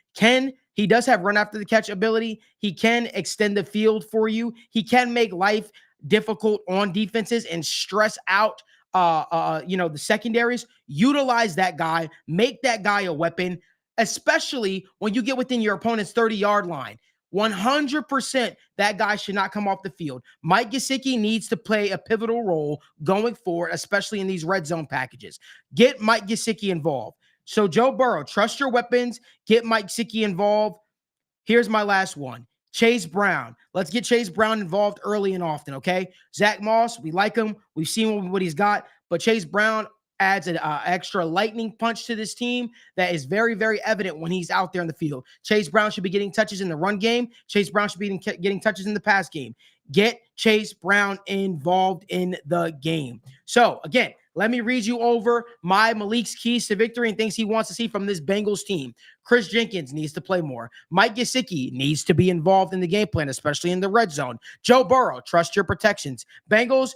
he does have run after the catch ability. He can extend the field for you. He can make life difficult on defenses and stress out the secondaries. Utilize that guy. Make that guy a weapon, especially when you get within your opponent's 30-yard line. 100% that guy should not come off the field. Mike Gesicki needs to play a pivotal role going forward, especially in these red zone packages. Get Mike Gesicki involved. So Joe Burrow, trust your weapons. Get Mike Gesicki involved. Here's my last one. Chase Brown. Let's get Chase Brown involved early and often, okay? Zach Moss, we like him. We've seen what he's got. But Chase Brown adds an extra lightning punch to this team that is very, very evident when he's out there in the field. Chase Brown should be getting touches in the run game. Chase Brown should be getting touches in the pass game. Get Chase Brown involved in the game. So, again, let me read you over Malik's keys to victory and things he wants to see from this Bengals team. Chris Jenkins needs to play more. Mike Gesicki needs to be involved in the game plan, especially in the red zone. Joe Burrow, trust your protections. Bengals,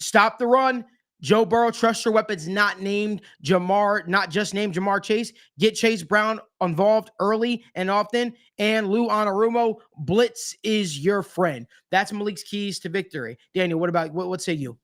stop the run. Joe Burrow, trust your weapons, not just named Jamar Chase. Get Chase Brown involved early and often. And Lou Anarumo, blitz is your friend. That's Malik's keys to victory. Daniel, what say you?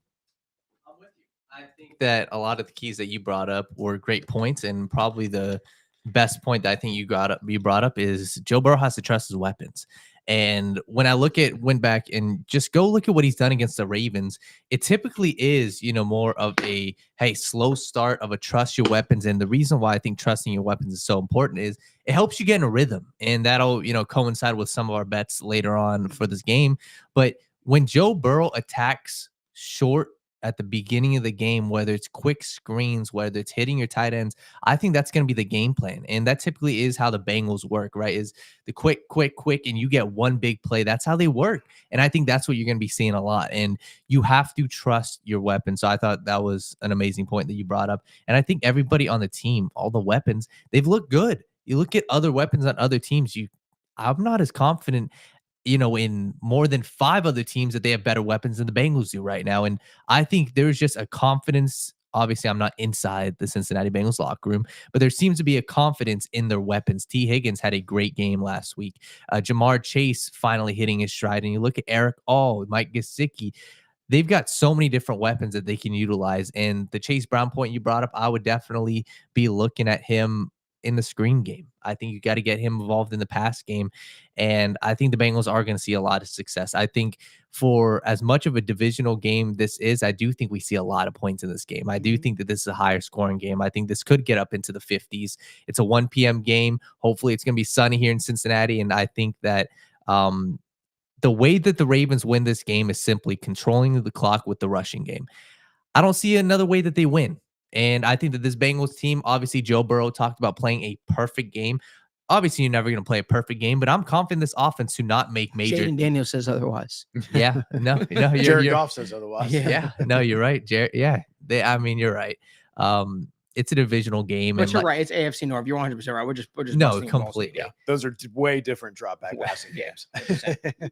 I'm with you. I think that a lot of the keys that you brought up were great points, and probably the best point that I think you brought up is Joe Burrow has to trust his weapons. And when I went back and just go look at what he's done against the Ravens, it typically is, more of a, hey, slow start of a trust your weapons. And the reason why I think trusting your weapons is so important is it helps you get in a rhythm. And that'll, coincide with some of our bets later on for this game. But when Joe Burrow attacks short at the beginning of the game, whether it's quick screens, whether it's hitting your tight ends, I think that's going to be the game plan. And that typically is how the Bengals work, right? Is the quick, and you get one big play. That's how they work. And I think that's what you're going to be seeing a lot. And you have to trust your weapons. So I thought that was an amazing point that you brought up. And I think everybody on the team, all the weapons, they've looked good. You look at other weapons on other teams, I'm not as confident in more than 5 other teams that they have better weapons than the Bengals do right now. And I think there's just a confidence. Obviously, I'm not inside the Cincinnati Bengals locker room, but there seems to be a confidence in their weapons. T. Higgins had a great game last week. Jamar Chase finally hitting his stride. And you look at Eric All, Mike Gesicki. They've got so many different weapons that they can utilize. And the Chase Brown point you brought up, I would definitely be looking at him in the screen game. I think you got to get him involved in the pass game. And I think the Bengals are going to see a lot of success. I think for as much of a divisional game this is, I do think we see a lot of points in this game. I do think that this is a higher scoring game. I think this could get up into the 50s. It's a 1 p.m. game. Hopefully it's going to be sunny here in Cincinnati. And I think that the way that the Ravens win this game is simply controlling the clock with the rushing game. I don't see another way that they win. And I think that this Bengals team, obviously Joe Burrow talked about playing a perfect game. Obviously, you're never going to play a perfect game, but I'm confident this offense to not make major. Jaden Daniel says otherwise. Yeah, no, Jared Goff says otherwise. Yeah, no, you're right, Jared. Yeah, you're right. It's a divisional game, but you're right. It's AFC North. You're 100% right. We're just no, completely. Yeah, those are way different drop back passing games.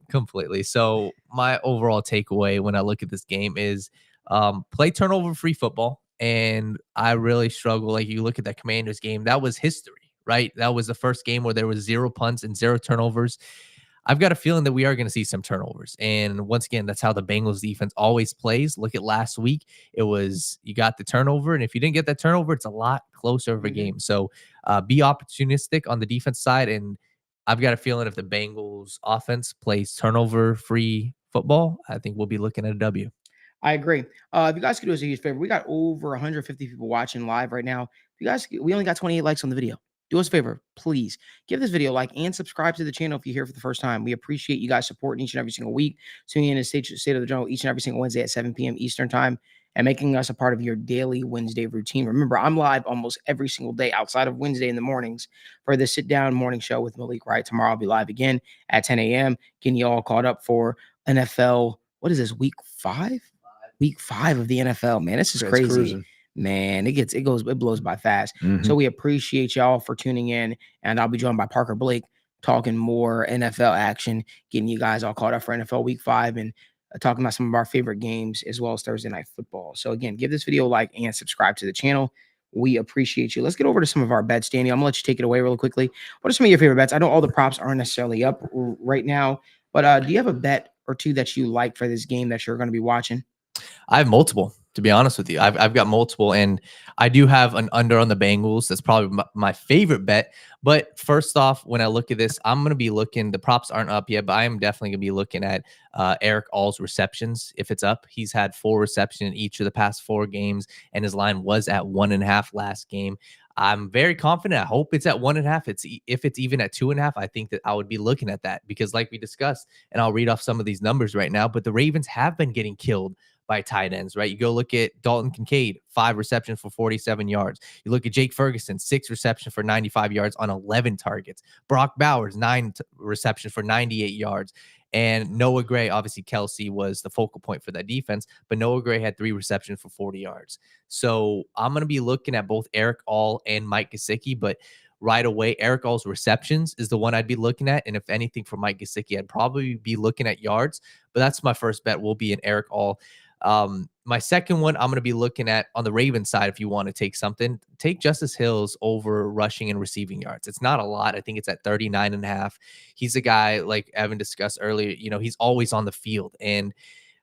Completely. So my overall takeaway when I look at this game is play turnover-free football. And I really struggle. Like you look at that Commanders game, that was history, right? That was the first game where there was 0 punts and 0 turnovers. I've got a feeling that we are going to see some turnovers. And once again, that's how the Bengals defense always plays. Look at last week. It was, you got the turnover. And if you didn't get that turnover, it's a lot closer of a game. So be opportunistic on the defense side. And I've got a feeling if the Bengals offense plays turnover-free football, I think we'll be looking at a W. I agree. If you guys could do us a huge favor, we got over 150 people watching live right now. If we only got 28 likes on the video. Do us a favor, please give this video a like and subscribe to the channel if you're here for the first time. We appreciate you guys supporting each and every single week. Tuning in to State of the Jungle each and every single Wednesday at 7 p.m. Eastern time. and making us a part of your daily Wednesday routine. Remember, I'm live almost every single day outside of Wednesday in the mornings for the sit-down morning show with Malik Wright. Tomorrow I'll be live again at 10 a.m. Getting you all caught up for NFL. What is this, week 5? Week 5 of the NFL, man. This is crazy. Cruising. Man, it blows by fast. Mhm. So we appreciate y'all for tuning in, and I'll be joined by Parker Blake talking more NFL action, getting you guys all caught up for NFL Week 5 and talking about some of our favorite games as well as Thursday Night Football. So again, give this video a like and subscribe to the channel. We appreciate you. Let's get over to some of our bets, Danny. I'm gonna let you take it away really quickly. What are some of your favorite bets? I know all the props aren't necessarily up right now, but do you have a bet or two that you like for this game that you're going to be watching? I have multiple, to be honest with you. I've got multiple, and I do have an under on the Bengals. That's probably my favorite bet. But first off, when I look at this, I'm going to be looking, the props aren't up yet, but I am definitely going to be looking at Eric All's receptions. If it's up, he's had 4 receptions in each of the past 4 games, and his line was at 1.5 last game. I'm very confident. I hope it's at 1.5. If it's even at 2.5, I think that I would be looking at that because like we discussed, and I'll read off some of these numbers right now, but the Ravens have been getting killed by tight ends, right? You go look at Dalton Kincaid, 5 receptions for 47 yards. You look at Jake Ferguson, 6 receptions for 95 yards on 11 targets. Brock Bowers, 9 receptions for 98 yards. And Noah Gray, obviously Kelsey was the focal point for that defense, but Noah Gray had 3 receptions for 40 yards. So I'm going to be looking at both Eric All and Mike Gesicki, but right away, Eric All's receptions is the one I'd be looking at. And if anything for Mike Gesicki, I'd probably be looking at yards, but that's my first bet will be an Eric All. My second one, I'm going to be looking at on the Ravens side. If you want to take something, take Justice Hills over rushing and receiving yards. It's not a lot. I think it's at 39.5. He's a guy like Evan discussed earlier, he's always on the field. And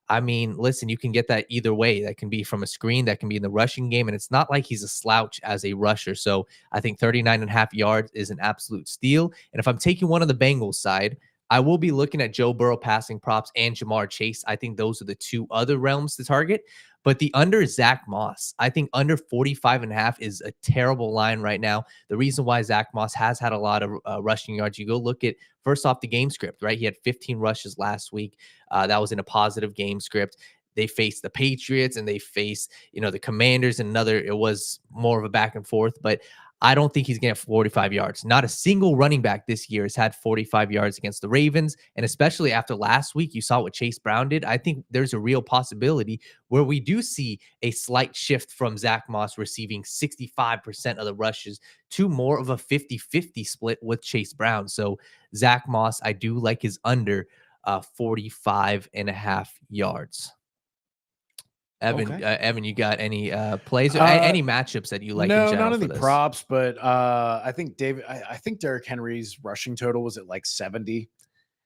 I mean, listen, you can get that either way. That can be from a screen, that can be in the rushing game. And it's not like he's a slouch as a rusher. So I think 39.5 yards is an absolute steal. And if I'm taking one on the Bengals side, I will be looking at Joe Burrow passing props and Jamar Chase. I think those are the 2 other realms to target. But the under is Zach Moss. I think under 45.5 is a terrible line right now. The reason why Zach Moss has had a lot of rushing yards, you go look at first off the game script, right? He had 15 rushes last week. That was in a positive game script. They faced the Patriots and they faced, the Commanders and it was more of a back and forth, but I don't think he's going to have 45 yards. Not a single running back this year has had 45 yards against the Ravens. And especially after last week, you saw what Chase Brown did. I think there's a real possibility where we do see a slight shift from Zach Moss receiving 65% of the rushes to more of a 50-50 split with Chase Brown. So Zach Moss, I do like his under 45.5 yards. Evan, Okay. Evan, you got any plays or any matchups that you like? No, in general none of for the this? props, but I think I think Derrick Henry's rushing total was at like 70.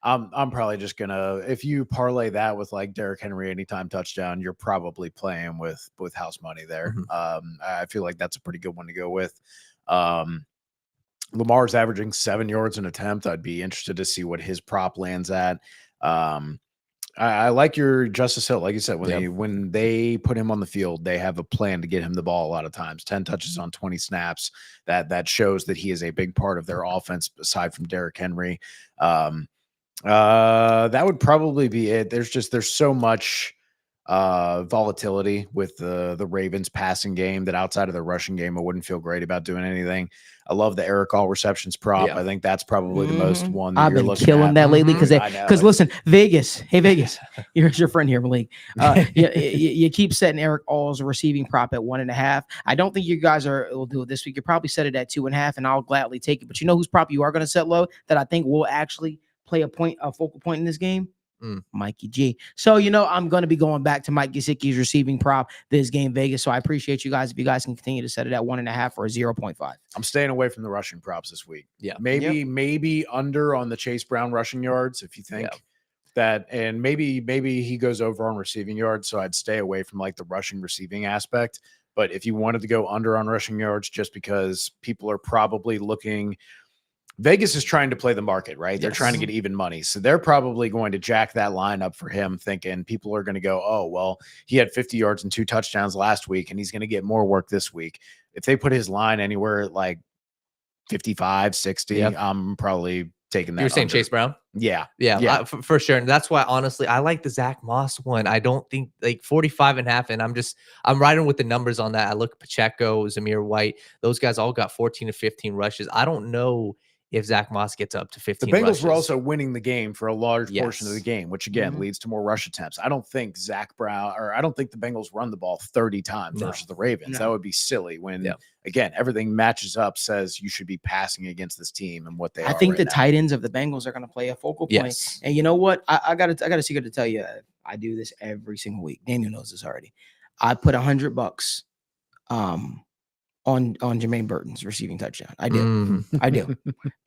I'm probably just gonna, if you parlay that with like Derrick Henry anytime touchdown, you're probably playing with house money there. I feel like that's a pretty good one to go with. Lamar's averaging 7 yards an attempt. I'd be interested to see what his prop lands at. I like your Justice Hill. Like you said, when they put him on the field, they have a plan to get him the ball a lot of times. 10 touches on 20 snaps. That shows that he is a big part of their offense aside from Derrick Henry. That would probably be it. There's so much volatility with the Ravens passing game that outside of the rushing game, I wouldn't feel great about doing anything. I love the Eric All receptions prop. Yeah. I think that's probably the most one that I've you're been looking killing at. that lately I know. because listen, Vegas, hey Vegas, here's your friend here, Malik. You keep setting Eric All's receiving prop at 1.5. I don't think you guys will do it this week. You probably set it at 2.5, and I'll gladly take it. But you know whose prop you are going to set low that I think will actually play a focal point in this game? Mikey G. So, I'm going to be going back to Mike Gesicki's receiving prop this game, Vegas. So I appreciate you guys. If you guys can continue to set it at 1.5 or 0.5. I'm staying away from the rushing props this week. Yeah. Maybe under on the Chase Brown rushing yards if you think that, and maybe he goes over on receiving yards. So I'd stay away from like the rushing receiving aspect. But if you wanted to go under on rushing yards, just because people are probably looking, Vegas is trying to play the market, right? They're trying to get even money. So they're probably going to jack that line up for him, thinking people are going to go, oh, well, he had 50 yards and 2 touchdowns last week, and he's going to get more work this week. If they put his line anywhere at like 55, 60, I'm probably taking that. You were saying under. Chase Brown? Yeah. Yeah, for sure. And that's why, honestly, I like the Zach Moss one. I don't think like 45.5. And I'm riding with the numbers on that. I look at Pacheco, Zamir White. Those guys all got 14 to 15 rushes. I don't know if Zach Moss gets up to The 15 Bengals rushes. were also winning the game for a large portion of the Yes. game, which again leads to more rush attempts. I don't think I don't think the Bengals run the ball 30 times versus the Ravens. That would be silly when, again, everything matches up, says you should be passing against this team and what they are. I think right the now. tight ends of the Bengals are going to play a focal point. Yes. And you know what? I got a secret to tell you. I do this every single week. Daniel knows this already. I put $100 on Jermaine Burton's receiving touchdown. I do. I do.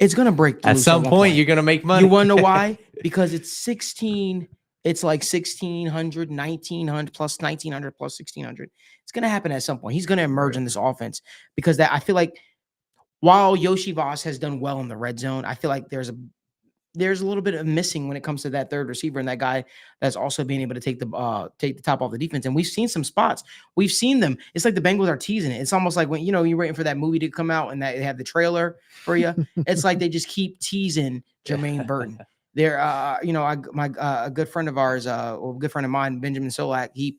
It's going to break At loose some one point, you're going to make money. You want to know why? Because it's 16. It's like 1,600, 1,900 plus 1,900 plus 1,600. It's going to happen at some point. He's going to emerge in this offense because I feel like while Yoshi Voss has done well in the red zone, I feel like there's a little bit of missing when it comes to that third receiver and that guy that's also being able to take the top off the defense. And we've seen some spots. We've seen them. It's like the Bengals are teasing it. It's almost like when, you're waiting for that movie to come out and that they have the trailer for you. It's like they just keep teasing Jermaine Burton. They're, a good friend of ours, a good friend of mine, Benjamin Solak, he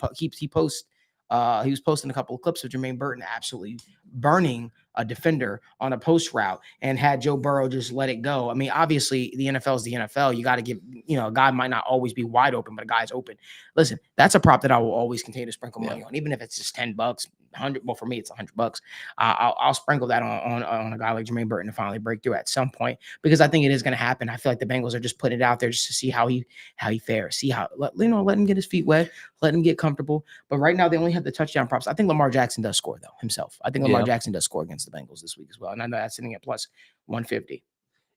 was posting a couple of clips of Jermaine Burton absolutely burning a defender on a post route and had Joe Burrow just let it go. I mean, obviously the NFL is the NFL. You got to give, a guy might not always be wide open, but a guy's open. Listen, that's a prop that I will always continue to sprinkle money on, even if it's just $10, 100. Well, for me, it's $100. I'll sprinkle that on a guy like Jermaine Burton to finally break through at some point, because I think it is going to happen. I feel like the Bengals are just putting it out there just to see how he fares, see how, let him get his feet wet, let him get comfortable. But right now they only have the touchdown props. I think Lamar Jackson does score though himself. I think Lamar Jackson does score against the Bengals this week as well. And I know that's sitting at plus 150.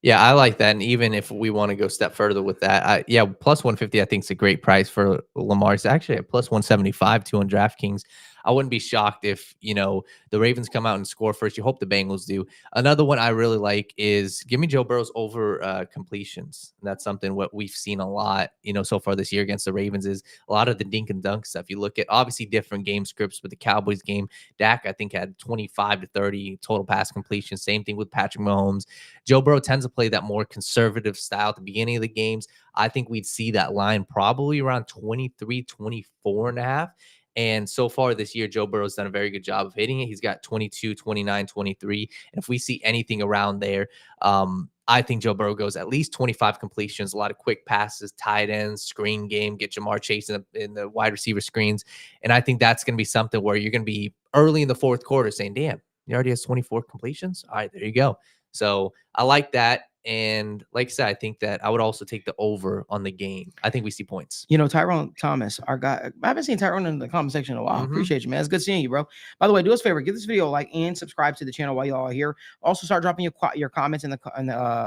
Yeah, I like that. And even if we want to go a step further with that, plus 150, I think is a great price for Lamar. It's actually at plus 175 too on DraftKings. I wouldn't be shocked if, the Ravens come out and score first. You hope the Bengals do. Another one I really like is give me Joe Burrow's over completions. That's something what we've seen a lot, so far this year against the Ravens is a lot of the dink and dunk stuff. You look at obviously different game scripts, but the Cowboys game, Dak, I think, had 25 to 30 total pass completion. Same thing with Patrick Mahomes. Joe Burrow tends to play that more conservative style at the beginning of the games. I think we'd see that line probably around 23, 24 and a half. And so far this year, Joe Burrow's done a very good job of hitting it. He's got 22, 29, 23. And if we see anything around there, I think Joe Burrow goes at least 25 completions, a lot of quick passes, tight ends, screen game, get Jamar Chase in the wide receiver screens. And I think that's going to be something where you're going to be early in the fourth quarter saying, damn, he already has 24 completions. All right, there you go. So I like that. And like I said, I think that I would also take the over on the game. I think we see points. Tyrone Thomas, our guy. I haven't seen Tyrone in the comment section in a while. Appreciate you, man. It's good seeing you, bro. By the way, do us a favor, give this video a like and subscribe to the channel while y'all are here. Also, start dropping your comments in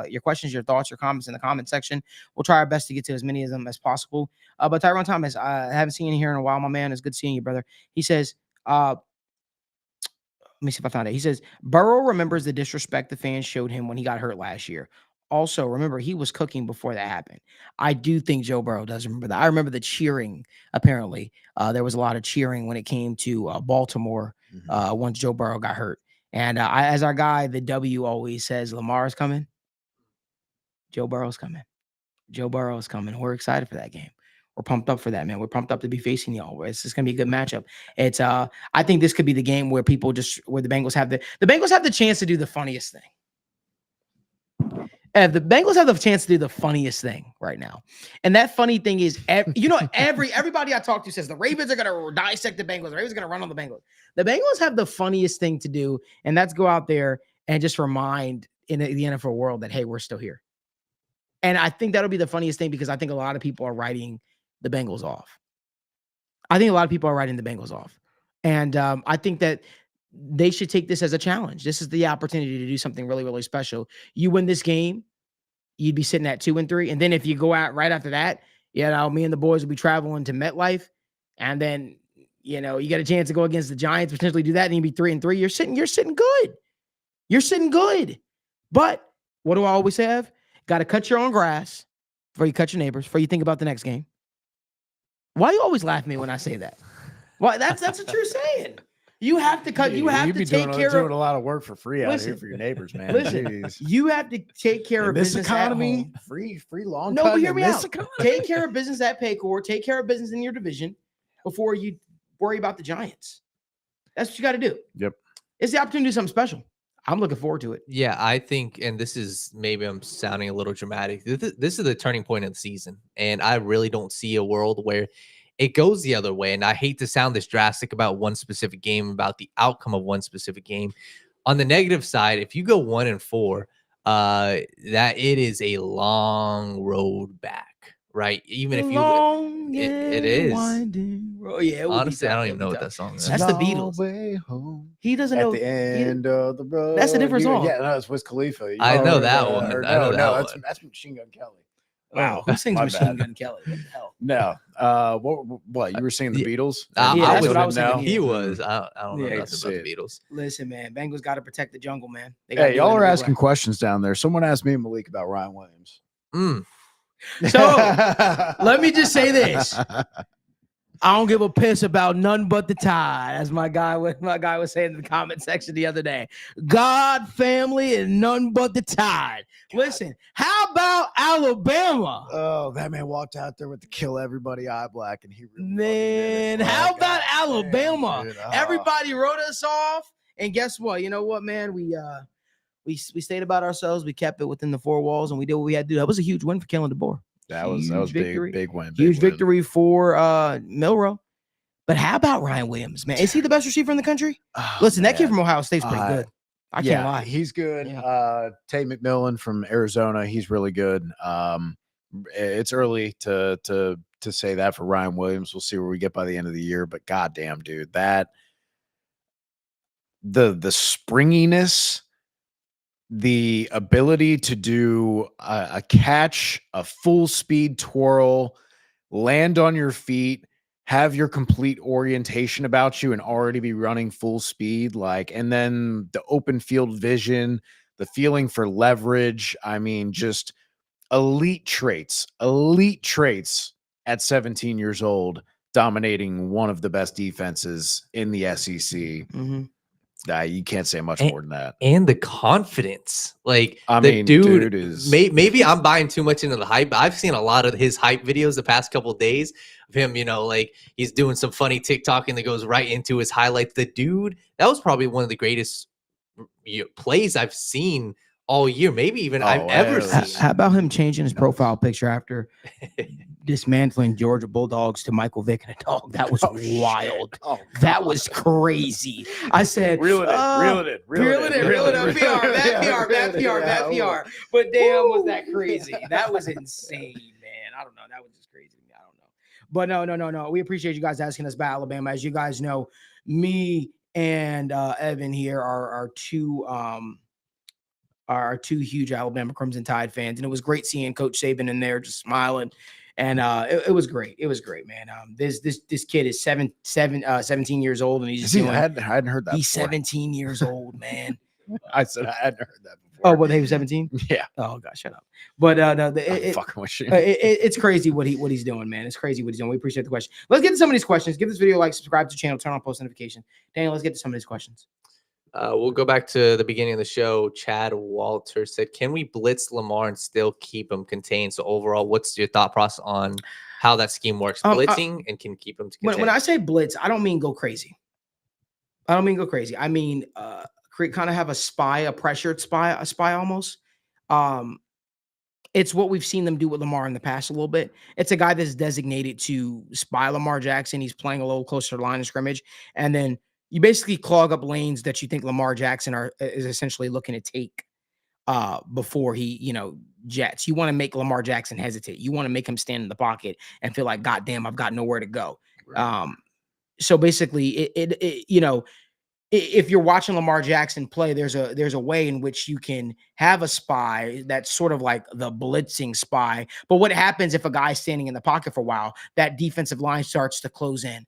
your questions, your thoughts, your comments in the comment section. We'll try our best to get to as many of them as possible. But Tyrone Thomas, I haven't seen you here in a while, my man. It's good seeing you, brother. He says, let me see if I found it. He says, Burrow remembers the disrespect the fans showed him when he got hurt last year. Also, remember, he was cooking before that happened. I do think Joe Burrow does remember that. I remember the cheering, apparently. There was a lot of cheering when it came to Baltimore once Joe Burrow got hurt. And as our guy, the W always says, Lamar's coming. Joe Burrow's coming. Joe Burrow's coming. We're excited for that game. We're pumped up for that, man. We're pumped up to be facing y'all. It's just gonna be a good matchup. It's I think this could be the game where the Bengals have the chance to do the funniest thing. The Bengals have the chance to do the funniest thing right now. And that funny thing is, everybody I talk to says the Ravens are going to dissect the Bengals. The Ravens are going to run on the Bengals. The Bengals have the funniest thing to do, and that's go out there and just remind in the NFL world that, hey, we're still here. And I think that'll be the funniest thing because I think a lot of people are writing the Bengals off. And I think that they should take this as a challenge. This is the opportunity to do something really, really special. You win this game, you'd be sitting at 2-3. And then if you go out right after that, me and the boys will be traveling to MetLife. And then, you get a chance to go against the Giants, potentially do that, and you'd be 3-3. You're sitting good. You're sitting good. But what do I always say, Ev? Got to cut your own grass before you cut your neighbors, before you think about the next game. Why you always laugh at me when I say that? Well, that's a true saying. You have to cut. You have You'd to be take doing, care doing of. a lot of work for free out Listen, here for your neighbors, man. Listen, Jeez. you have to take care In of this business economy, at home. free long No, but cutting hear in me this out. economy. Take care of business at Paycor. Take care of business in your division before you worry about the Giants. That's what you got to do. Yep. It's the opportunity to do something special. I'm looking forward to it. Yeah, I think, and this is maybe I'm sounding a little dramatic. This is the turning point of the season, and I really don't see a world where it goes the other way. And I hate to sound this drastic about one specific game, about the outcome of one specific game. On the negative side, if you go 1-4, that it is a long road back, right? Even if you, it is. Oh yeah, it would Honestly, be I tough. don't It even would know be what tough. that song is. That's the Long Beatles. way home. He doesn't At know the end of the road. That's a different song. Yeah, no, it's Wiz Khalifa. I know that or, one. or I know no, that that's, one. that's Machine Gun Kelly. Wow, who sings my Machine bad. Gun Kelly? What the hell? No. What you were singing the Yeah. Beatles? Yeah, that's what I was now. thinking. He was. I don't know Yeah, nothing about the Beatles. Listen, man, Bengals got to protect the jungle, man. They gotta Hey, do it y'all in a are big asking way. questions down there. Someone asked me and Malik about Ryan Williams. So let me just say this. I don't give a piss about none but the Tide, as my guy was saying in the comment section the other day. God, family, and none but the Tide. Listen, how about Alabama? Oh, that man walked out there with the kill everybody eye black, and he really Man, fucking did it. how Oh, about God damn, Alabama? dude. Oh. Everybody wrote us off, and guess what? You know what, man? We stayed about ourselves. We kept it within the four walls, and we did what we had to do. That was a huge win for Kellen DeBoer. That was victory. big win. Huge big win. victory for Milrow. But how about Ryan Williams, man? Is he the best receiver in the country? Oh, Listen, that kid man. from Ohio State's pretty good. I can't lie. He's good. Yeah. Tate McMillan from Arizona, he's really good. It's early to say that for Ryan Williams. We'll see where we get by the end of the year. But goddamn, dude, that the springiness, the ability to do a catch, a full speed twirl, land on your feet, have your complete orientation about you and already be running full speed, and then the open field vision, the feeling for leverage. I mean, just elite traits at 17 years old, dominating one of the best defenses in the SEC. Mm-hmm. You can't say much more than that. And the confidence, I mean, dude is maybe I'm buying too much into the hype. I've seen a lot of his hype videos the past couple of days of him, he's doing some funny TikToking that goes right into his highlights. The dude, that was probably one of the greatest plays I've seen all year, maybe even I've ever seen. How about him changing his profile picture after dismantling Georgia Bulldogs to Michael Vick and a dog? That was wild. That was crazy. I said, reel it in. Bad PR. But damn, was that crazy? That was insane, man. I don't know. That was just crazy to me. I don't know. But no. We appreciate you guys asking us about Alabama. As you guys know, me and Evan here are two huge Alabama Crimson Tide fans, and it was great seeing Coach Saban in there just smiling, and it was great. It was great, man. This kid is 17 years old, and he's just I hadn't heard that. He's before. 17 years old, man. I said I hadn't heard that before. Oh, well, he was 17. Yeah. Oh God, shut up. But I'm fucking with you. It's crazy what he's doing, man. It's crazy what he's doing. We appreciate the question. Let's get to some of these questions. Give this video a like, subscribe to the channel, turn on post notification. Daniel, let's get to some of these questions. We'll go back to the beginning of the show. Chad Walter said, can we blitz Lamar and still keep him contained? So overall, what's your thought process on how that scheme works? Blitzing and can keep him contained. When I say blitz, I don't mean go crazy. I mean kind of have a pressured spy almost. It's what we've seen them do with Lamar in the past a little bit. It's a guy that's designated to spy Lamar Jackson. He's playing a little closer to the line of scrimmage, and then you basically clog up lanes that you think Lamar Jackson is essentially looking to take before he, jets. You want to make Lamar Jackson hesitate. You want to make him stand in the pocket and feel like, God damn, I've got nowhere to go. Right. So basically, if you're watching Lamar Jackson play, there's a way in which you can have a spy that's sort of like the blitzing spy. But what happens if a guy's standing in the pocket for a while? That defensive line starts to close in.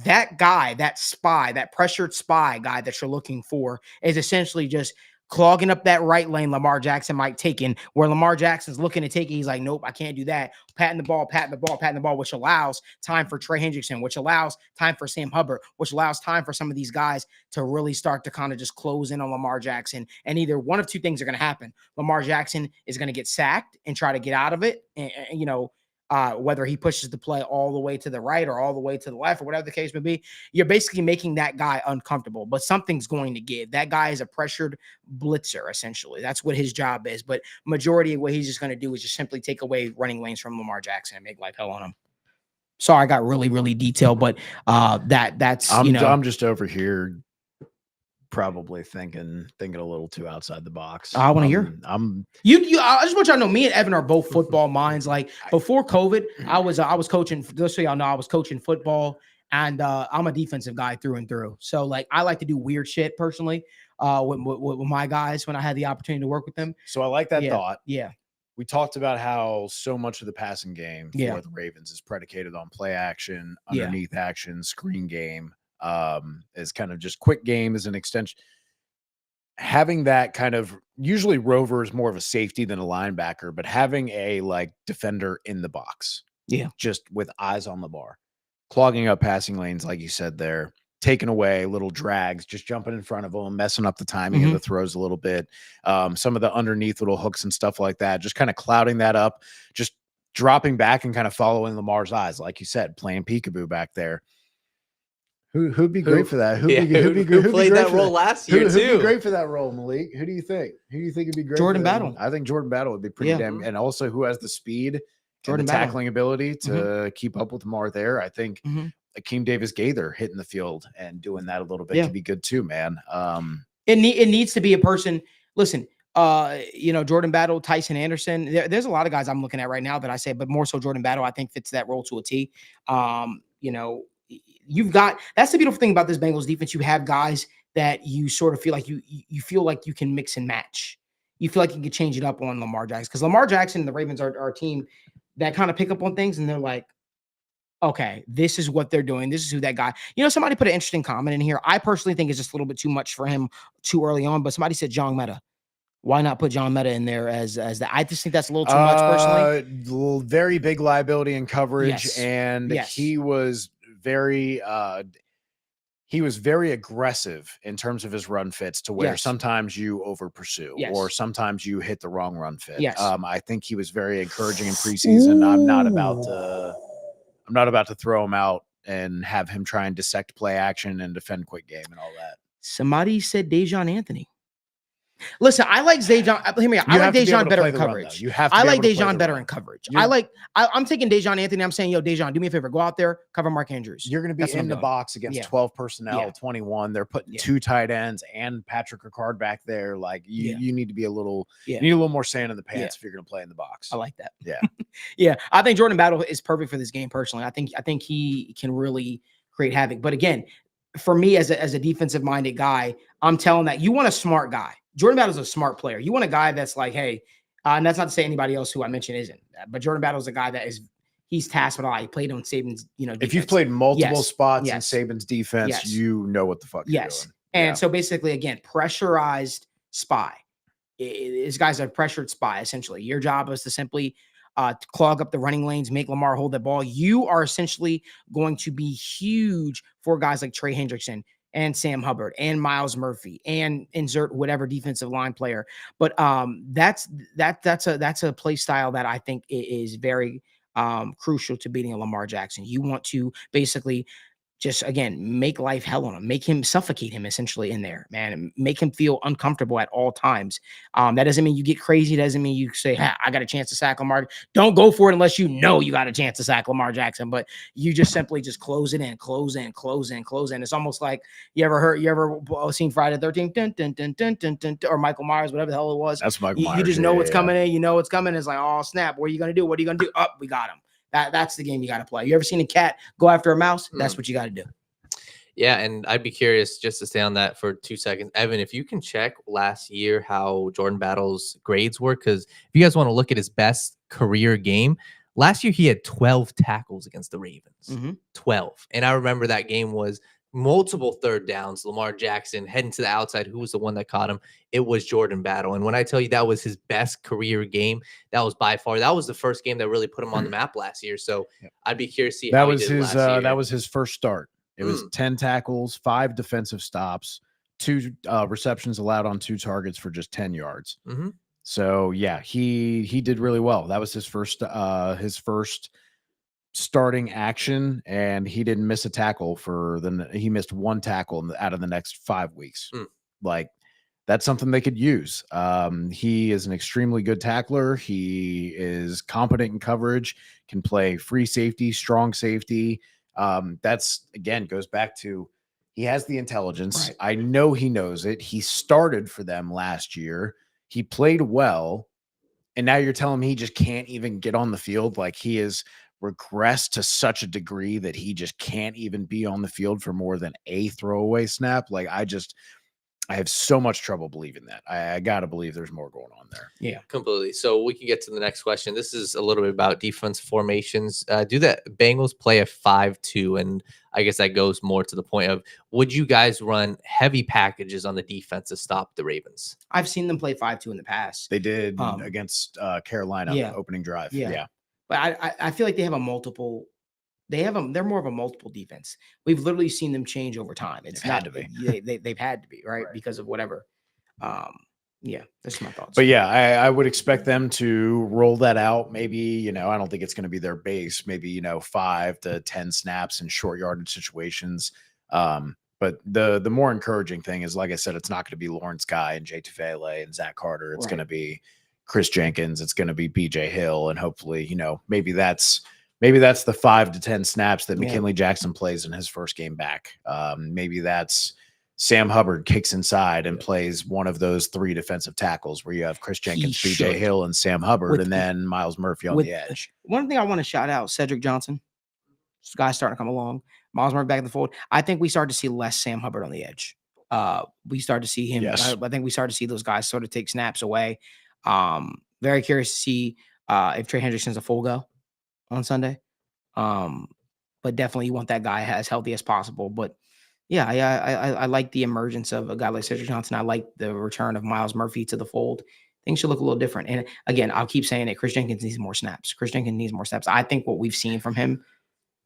That guy, that spy, that pressured spy guy that you're looking for is essentially just clogging up that right lane Lamar Jackson might take in, where Lamar Jackson's looking to take it. He's like, nope, I can't do that. Patting the ball, which allows time for Trey Hendrickson, which allows time for Sam Hubbard, which allows time for some of these guys to really start to kind of just close in on Lamar Jackson. And either one of two things are going to happen. Lamar Jackson is going to get sacked and try to get out of it. And whether he pushes the play all the way to the right or all the way to the left or whatever the case may be, you're basically making that guy uncomfortable, but something's going to give. That guy is a pressured blitzer, essentially. That's what his job is. But majority of what he's just going to do is just simply take away running lanes from Lamar Jackson and make life hell on him. Sorry, I got really, really detailed, but that's, I'm just over here probably thinking a little too outside the box. I want to hear. I just want y'all to know, me and Evan are both football minds. Like before COVID, I was coaching. Just so y'all know, I was coaching football, and I'm a defensive guy through and through. So like, I like to do weird shit personally with my guys when I had the opportunity to work with them. So I like that thought. Yeah. We talked about how so much of the passing game for Yeah. the Ravens is predicated on play action, underneath action, screen game. Is kind of just quick game as an extension. Having that kind of, usually Rover is more of a safety than a linebacker, but having a like defender in the box, just with eyes on the bar, clogging up passing lanes, like you said there, taking away little drags, just jumping in front of them, messing up the timing of the throws a little bit. Some of the underneath little hooks and stuff like that, just kind of clouding that up, just dropping back and kind of following Lamar's eyes, like you said, playing peekaboo back there. Who'd be great for that? Who played that role last year too? Who'd be great for that role, Malik? Who do you think? Who do you think would be great? Jordan Battle. I think Jordan Battle would be pretty damn. And also, who has the speed, Jordan and the Battle. tackling ability to keep up with Lamar there? I think Akeem Davis-Gaither hitting the field and doing that a little bit could be good too, man. It needs to be a person. Listen, Jordan Battle, Tyson Anderson. There's a lot of guys I'm looking at right now that I say, but more so Jordan Battle, I think fits that role to a T. You've got, that's the beautiful thing about this Bengals defense. You have guys that you sort of feel like you feel like you can mix and match. You feel like you can change it up on Lamar Jackson, because Lamar Jackson and the Ravens are a team that kind of pick up on things and they're like, okay, this is what they're doing. This is who that guy. Somebody put an interesting comment in here. I personally think it's just a little bit too much for him too early on, but somebody said John Meta. Why not put John Meta in there as that? I just think that's a little too much personally. Very big liability in coverage, and he was very aggressive in terms of his run fits, to where sometimes you over pursue or sometimes you hit the wrong run fit. I think he was very encouraging in preseason. I'm not about to throw him out and have him try and dissect play action and defend quick game and all that. Somebody said Dejon Anthony. Listen, I like Dejon. I like Dejon better in coverage. I like Dejon better in coverage. I'm taking Dejon Anthony. I'm saying, yo, Dejon, do me a favor. Go out there, cover Mark Andrews. You're going to be in the box against 12 personnel, 21. They're putting 2 tight ends and Patrick Ricard back there. Like you need to be a little, you need a little more sand in the pants if you're going to play in the box. I like that. Yeah. I think Jordan Battle is perfect for this game personally. I think he can really create havoc. But again, for me as a defensive minded guy, I'm telling that you want a smart guy. Jordan Battle's a smart player. You want a guy that's like, hey, and that's not to say anybody else who I mentioned isn't, but Jordan Battle's a guy that he's tasked with all. He played on Saban's, defense. If you've played multiple spots in Saban's defense, you know what the fuck you're doing. And so basically, again, pressurized spy. This guy's a pressured spy, essentially. Your job is to simply clog up the running lanes, make Lamar hold the ball. You are essentially going to be huge for guys like Trey Hendrickson and Sam Hubbard and Miles Murphy, and insert whatever defensive line player. But that's a play style that I think is very crucial to beating a Lamar Jackson. You want to basically just, again, make life hell on him, make him suffocate him essentially in there, man, and make him feel uncomfortable at all times. That doesn't mean you get crazy. Doesn't mean you say, hey, I got a chance to sack Lamar. Don't go for it unless you know you got a chance to sack Lamar Jackson, but you just simply just close it in, close in. It's almost like you ever seen Friday the 13th, dun, dun, dun, dun, dun, dun, or Michael Myers, whatever the hell it was. That's Michael Myers. You just know what's coming in. You know what's coming. It's like, oh, snap. What are you going to do? What are you going to do? Up, we got him. That's the game you got to play. You ever seen a cat go after a mouse? That's what you got to do. Yeah, and I'd be curious just to stay on that for 2 seconds. Evan, if you can check last year how Jordan Battle's grades were, because if you guys want to look at his best career game, last year he had 12 tackles against the Ravens. 12. And I remember that game was multiple third downs. Lamar Jackson heading to the outside. Who was the one that caught him? It was Jordan Battle. And when I tell you that was his best career game, that was by far. That was the first game that really put him on the map last year. So I'd be curious to see how he did last year. That was his first start. It was 10 tackles, 5 defensive stops, 2 receptions allowed on 2 targets for just 10 yards. So yeah, he did really well. That was his first starting action, and he didn't miss a tackle he missed 1 tackle out of the next 5 weeks. Like, that's something they could use. He is an extremely good tackler. He is competent in coverage, can play free safety, strong safety. That's, again, goes back to, he has the intelligence. Right. I know he knows it. He started for them last year. He played well. And now you're telling me he just can't even get on the field. Like, he is regressed to such a degree that he just can't even be on the field for more than a throwaway snap. Like, I have so much trouble believing that. I got to believe there's more going on there. Yeah, completely. So we can get to the next question. This is a little bit about defense formations. Do the Bengals play a 5-2? And I guess that goes more to the point of, would you guys run heavy packages on the defense to stop the Ravens? I've seen them play 5-2 in the past. They did against Carolina opening drive. Yeah. But I feel like they have a multiple. They're more of a multiple defense. We've literally seen them change over time. It's They've not had to be. They've had to be, right? Because of whatever. Yeah, that's my thoughts. But yeah, I would expect them to roll that out. Maybe, I don't think it's going to be their base. Maybe, 5 to 10 snaps in short yardage situations. But the more encouraging thing is, like I said, it's not going to be Lawrence Guy and Jay Tufele and Zach Carter. It's going to be Chris Jenkins. It's going to be BJ Hill. And hopefully, maybe that's the 5 to 10 snaps that McKinley Jackson plays in his first game back. Maybe that's Sam Hubbard kicks inside and plays one of those 3 defensive tackles where you have Chris Jenkins, BJ Hill, and Sam Hubbard, and then Miles Murphy on the edge. One thing I want to shout out, Cedric Johnson. This guy's starting to come along. Miles Murphy back in the fold. I think we started to see less Sam Hubbard on the edge. We started to see him. Yes. I think we started to see those guys sort of take snaps away. Very curious to see if Trey Hendrickson's a full go on Sunday. But definitely you want that guy as healthy as possible. But yeah, I like the emergence of a guy like Cedric Johnson. I like the return of Miles Murphy to the fold. Things should look a little different. And again, I'll keep saying it. Chris Jenkins needs more snaps. I think what we've seen from him,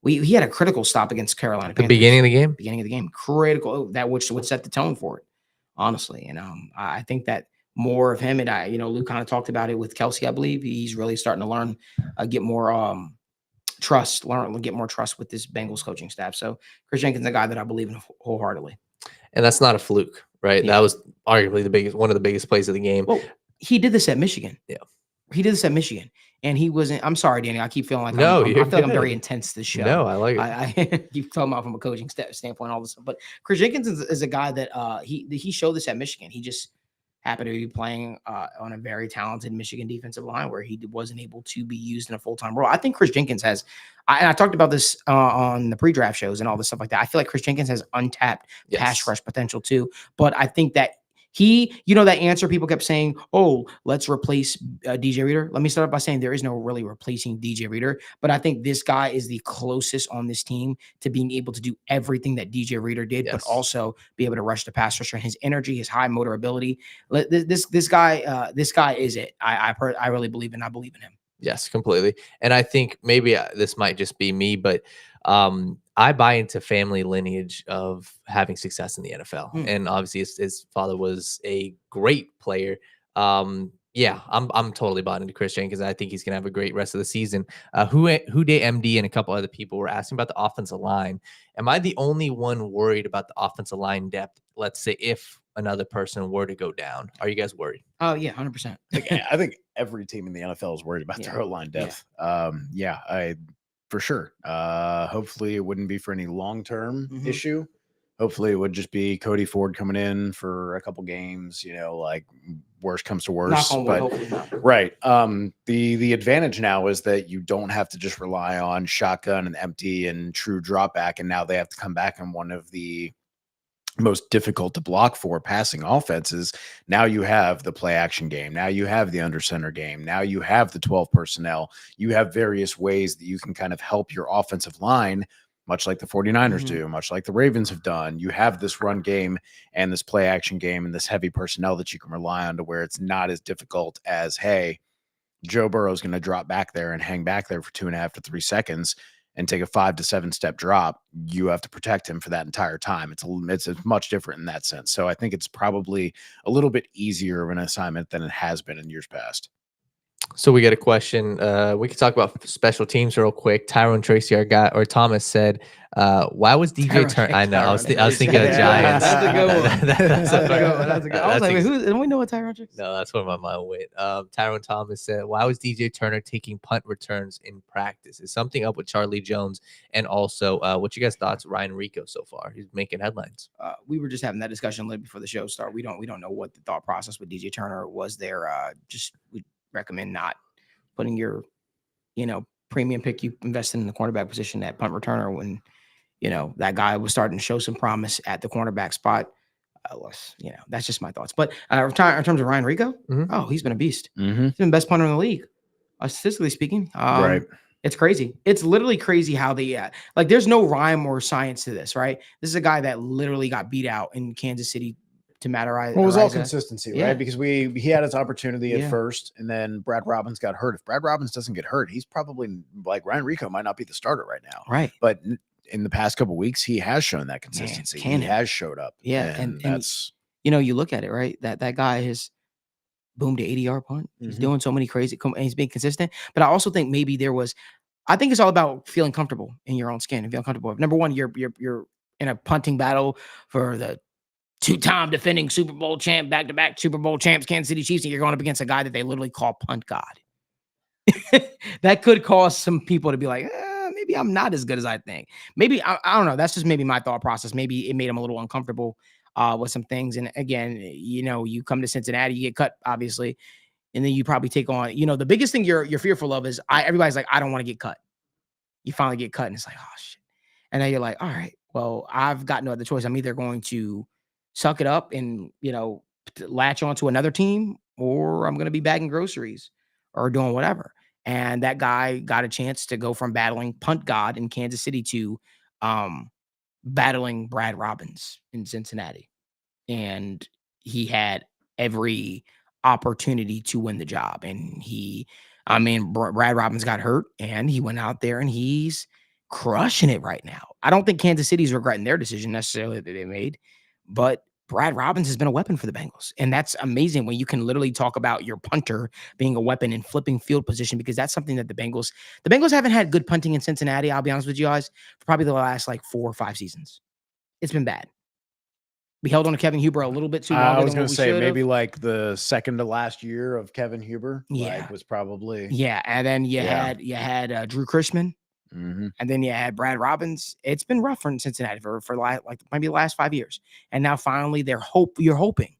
he had a critical stop against Carolina. The beginning of the game? Critical. That which would set the tone for it, honestly. And I think that more of him, and Luke kind of talked about it with Kelsey, I believe. He's really starting to learn, get more get more trust with this Bengals coaching staff. So Chris Jenkins is a guy that I believe in wholeheartedly. And that's not a fluke, right? Yeah. That was arguably one of the biggest plays of the game. Well, he did this at Michigan. Yeah. He did this at Michigan. And he wasn't, I'm sorry, Danny. I keep feeling like I feel like I'm very intense this show. No, I like it. I keep talking about from a coaching standpoint, all this stuff. But Chris Jenkins is a guy that he showed this at Michigan. He just happened to be playing on a very talented Michigan defensive line where he wasn't able to be used in a full-time role. I think Chris Jenkins has, and I talked about this on the pre-draft shows and all this stuff like that. I feel like Chris Jenkins has untapped pass rush potential too. But I think that that answer people kept saying, oh, let's replace DJ Reader. Let me start off by saying there is no really replacing DJ Reader, but I think this guy is the closest on this team to being able to do everything that DJ Reader did, but also be able to rush the pass rusher. His energy, his high motor ability. This guy is it. I really believe in. I believe in him. Yes, completely. And I think maybe this might just be me, but I buy into family lineage of having success in the NFL. And obviously his father was a great player. I'm totally bought into Chris Jenkins. I think he's going to have a great rest of the season. Hude MD and a couple other people were asking about the offensive line. Am I the only one worried about the offensive line depth? Let's say if another person were to go down, are you guys worried? Oh yeah, 100%. I think every team in the NFL is worried about their O-line depth. For sure. Hopefully it wouldn't be for any long-term issue. Hopefully it would just be Cody Ford coming in for a couple games, like worst comes to worst. Right. The advantage now is that you don't have to just rely on shotgun and empty and true drop back. And now they have to come back in one of the most difficult to block for passing offenses. Now you have the play action game. Now you have the under center game. Now you have the 12 personnel. You have various ways that you can kind of help your offensive line much like the 49ers Mhm. do, much like the Ravens have done. You have this run game and this play action game and this heavy personnel that you can rely on to where it's not as difficult as, hey, Joe Burrow is going to drop back there and hang back there for 2.5 to 3 seconds and take a 5 to 7 step drop. You have to protect him for that entire time. It's much different in that sense. So I think it's probably a little bit easier of an assignment than it has been in years past. So we get a question. We could talk about special teams real quick. Tyrone Tracy, our guy, or Thomas said, "Why was DJ Turner?" I know. I was thinking of Giants. That's a good one. That's a good one. That's a good. I was like, wait, who? Don't we know what Tyrone Tracy? No, that's where my mind went. Tyrone Thomas said, "Why was DJ Turner taking punt returns in practice? Is something up with Charlie Jones? And also, what you guys thoughts of Ryan Rico so far? He's making headlines." We were just having that discussion a little before the show started. We don't know what the thought process with DJ Turner was there. We recommend not putting your, premium pick you invested in the cornerback position at punt returner when, that guy was starting to show some promise at the cornerback spot. That's just my thoughts. But in terms of Ryan Rico, oh, he's been a beast. He's been the best punter in the league, statistically speaking. Right. It's crazy. It's literally crazy how there's no rhyme or science to this, right? This is a guy that literally got beat out in Kansas City to Matariza. Well, it was all consistency, Yeah. right? Because he had his opportunity at Yeah. first, and then Brad Robbins got hurt. If Brad Robbins doesn't get hurt, he's probably like Ryan Rico might not be the starter right now. Right. But in the past couple of weeks, he has shown that consistency. He has showed up. Yeah, and and that's you look at it, right? That guy has boomed to 80-yard punt. He's doing so many crazy, and he's being consistent. But I also think maybe I think it's all about feeling comfortable in your own skin and feeling comfortable. Number one, you're in a punting battle for the two-time defending Super Bowl champ, back-to-back Super Bowl champs, Kansas City Chiefs, and you're going up against a guy that they literally call punt god. That could cause some people to be like, maybe I'm not as good as I think. Maybe, I don't know. That's just maybe my thought process. Maybe it made him a little uncomfortable with some things. And again, you come to Cincinnati, you get cut, obviously, and then you probably take on, the biggest thing you're fearful of is everybody's like, I don't want to get cut. You finally get cut, and it's like, oh, shit. And then you're like, all right, well, I've got no other choice. I'm either going to suck it up and, latch on to another team, or I'm going to be bagging groceries or doing whatever. And that guy got a chance to go from battling punt god in Kansas City to battling Brad Robbins in Cincinnati. And he had every opportunity to win the job. And Brad Robbins got hurt, and he went out there and he's crushing it right now. I don't think Kansas City's regretting their decision necessarily that they made, but Brad Robbins has been a weapon for the Bengals. And that's amazing when you can literally talk about your punter being a weapon and flipping field position, because that's something that the Bengals haven't had good punting in Cincinnati, I'll be honest with you guys, for probably the last 4 or 5 seasons. It's been bad. We held on to Kevin Huber a little bit too long. I was going to say maybe like the second to last year of Kevin Huber. Was probably. Yeah. And then you had Drew Chrisman. And then you had Brad Robbins. It's been rough for Cincinnati for maybe the last 5 years. And now finally you're hoping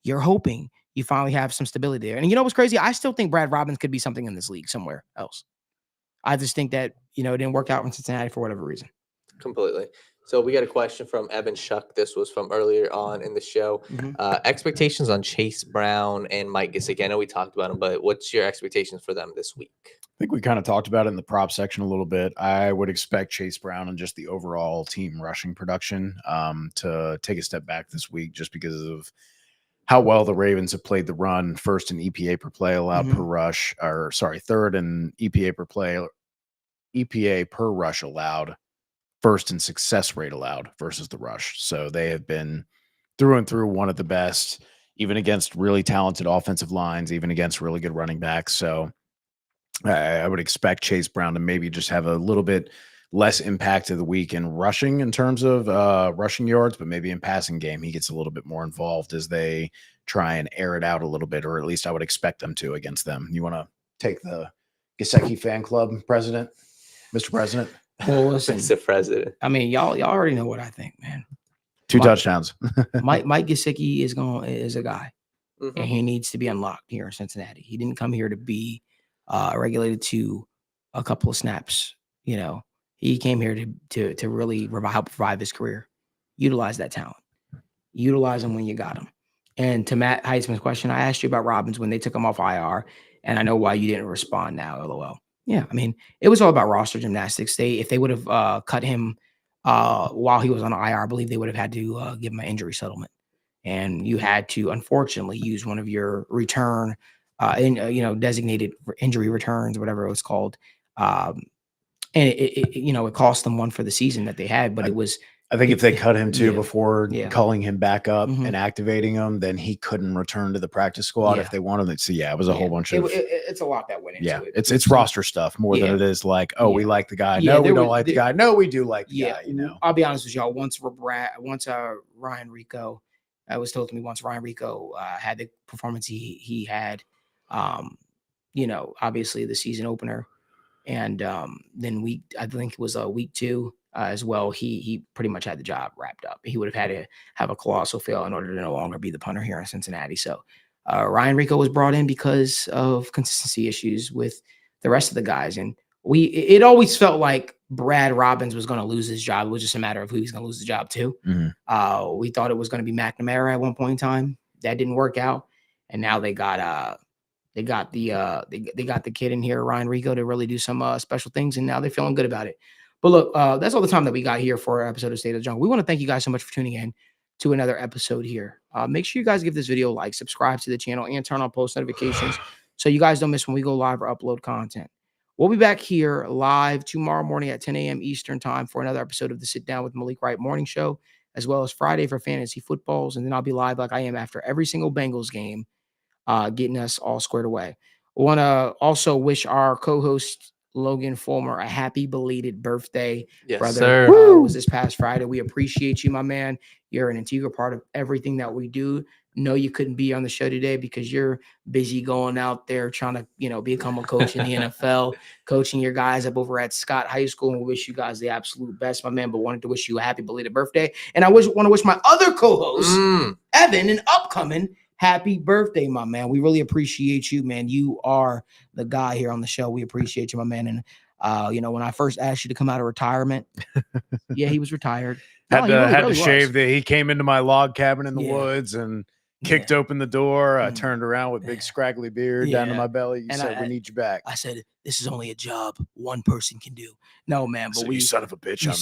you finally have some stability there. And you know what's crazy? I still think Brad Robbins could be something in this league somewhere else. I just think that, it didn't work out in Cincinnati for whatever reason. Completely. So we got a question from Evan Shuck. This was from earlier on in the show. Expectations on Chase Brown and Mike Gesicki. I know we talked about him, but what's your expectations for them this week? I think we kind of talked about it in the prop section a little bit. I would expect Chase Brown and just the overall team rushing production to take a step back this week, just because of how well the Ravens have played the run, first in EPA per play allowed per rush, third in EPA per rush allowed, first in success rate allowed versus the rush. So they have been through and through one of the best, even against really talented offensive lines, even against really good running backs. So I would expect Chase Brown to maybe just have a little bit less impact of the week in rushing in terms of rushing yards, but maybe in passing game, he gets a little bit more involved as they try and air it out a little bit, or at least I would expect them to against them. You want to take the Gesicki fan club president, Mr. President? Well, listen, Mr. President. I mean, y'all already know what I think, man. 2 touchdowns. Mike Gesicki is a guy, and he needs to be unlocked here in Cincinnati. He didn't come here to be regulated to a couple of snaps. He came here to really help revive his career. Utilize that talent. Utilize him when you got him. And to Matt Heisman's question, I asked you about Robbins when they took him off IR, and I know why you didn't respond now, LOL. Yeah, I mean, it was all about roster gymnastics. If they would have cut him while he was on IR, I believe they would have had to give him an injury settlement, and you had to unfortunately use one of your return, designated injury returns, whatever it was called, and it cost them one for the season that they had, but it was. I think if they cut him too Yeah. before Yeah. calling him back up Mhm. and activating him, then he couldn't return to the practice squad Yeah. if they wanted it. So yeah, it was a whole bunch of It's a lot that went into yeah. it. It's roster stuff more than Yeah. it is like, oh, we Yeah. like the guy. Yeah, No, we there don't was- like the there- guy. No, we do like the Yeah, guy. You know. I'll be honest with y'all. Once Ryan Rico, was told to me once Ryan Rico had the performance he had, obviously the season opener, and then I think it was week 2 as well. He pretty much had the job wrapped up. He would have had to have a colossal fail in order to no longer be the punter here in Cincinnati. So Ryan Rico was brought in because of consistency issues with the rest of the guys, and it always felt like Brad Robbins was going to lose his job. It was just a matter of who he's going to lose the job to. Mhm. We thought it was going to be McNamara at one point in time. That didn't work out, and now they got the kid in here, Ryan Rico, to really do some special things, and now they're feeling good about it. But look, that's all the time that we got here for our episode of State of the Jungle. We want to thank you guys so much for tuning in to another episode here. Make sure you guys give this video a like, subscribe to the channel, and turn on post notifications so you guys don't miss when we go live or upload content. We'll be back here live tomorrow morning at 10 a.m. Eastern time for another episode of the Sit Down with Malik Wright morning show, as well as Friday for fantasy footballs. And then I'll be live like I am after every single Bengals game, getting us all squared away. I want to also wish our co-host Logan Fulmer a happy belated birthday. Yes, Brother. sir. It was this past Friday. We appreciate you, my man. You're an integral part of everything that we do. No, you couldn't be on the show today because you're busy going out there trying to, become a coach in the NFL, coaching your guys up over at Scott High School. And we wish you guys the absolute best, my man. But wanted to wish you a happy belated birthday. And I want to wish my other co-host, Evan, an upcoming happy birthday, my man. We really appreciate you, man. You are the guy here on the show. We appreciate you, my man. And when I first asked you to come out of retirement, yeah, he was retired. Had No, he to really shave was. he came into my log cabin in the Yeah. woods and kicked open the door. I Mm. turned around with big Yeah. scraggly beard down to Yeah. my belly. You And said, we need you back. I said, this is only a job one person can do. No, man, but So you son of a bitch, I'm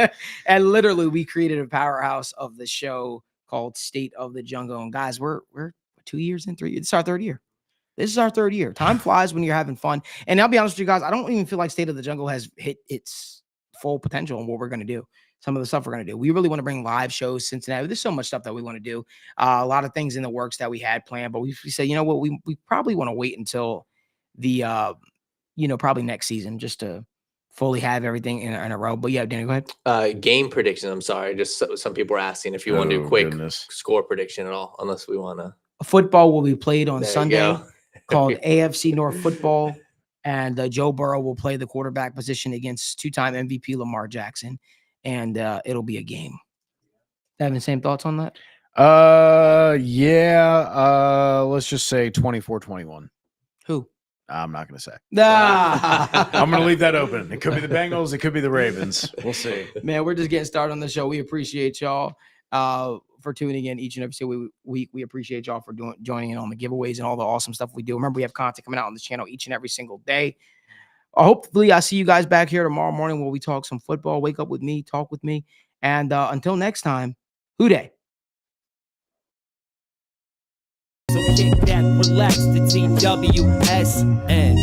in. And literally, we created a powerhouse of the show called State of the Jungle. And guys, we're 2 years in, 3 years. It's our third year. This is our third year. Time flies when you're having fun. And I'll be honest with you guys, I don't even feel like State of the Jungle has hit its full potential in what we're going to do. Some of the stuff we're going to do. We really want to bring live shows to Cincinnati. There's so much stuff that we want to do. A lot of things in the works that we had planned, but we said, you know what, we probably want to wait until the, probably next season just to fully have everything in a row. But yeah, Danny, go ahead. Game prediction. I'm sorry. Just some people were asking if you want to do Oh, a quick goodness. score prediction at all, unless we want to. Football will be played on There you Sunday go. called AFC North football. And Joe Burrow will play the quarterback position against two-time MVP Lamar Jackson. And it'll be a game. Having the same thoughts on that? Yeah. Let's just say 24-21. Who? I'm not going to say. Nah. I'm going to leave that open. It could be the Bengals. It could be the Ravens. We'll see. Man, we're just getting started on the show. We appreciate y'all for tuning in each and every single week. We appreciate y'all for joining in on the giveaways and all the awesome stuff we do. Remember, we have content coming out on this channel each and every single day. Hopefully, I see you guys back here tomorrow morning where we talk some football. Wake up with me, talk with me. And until next time, who day? So kick back, relax, the TWSN.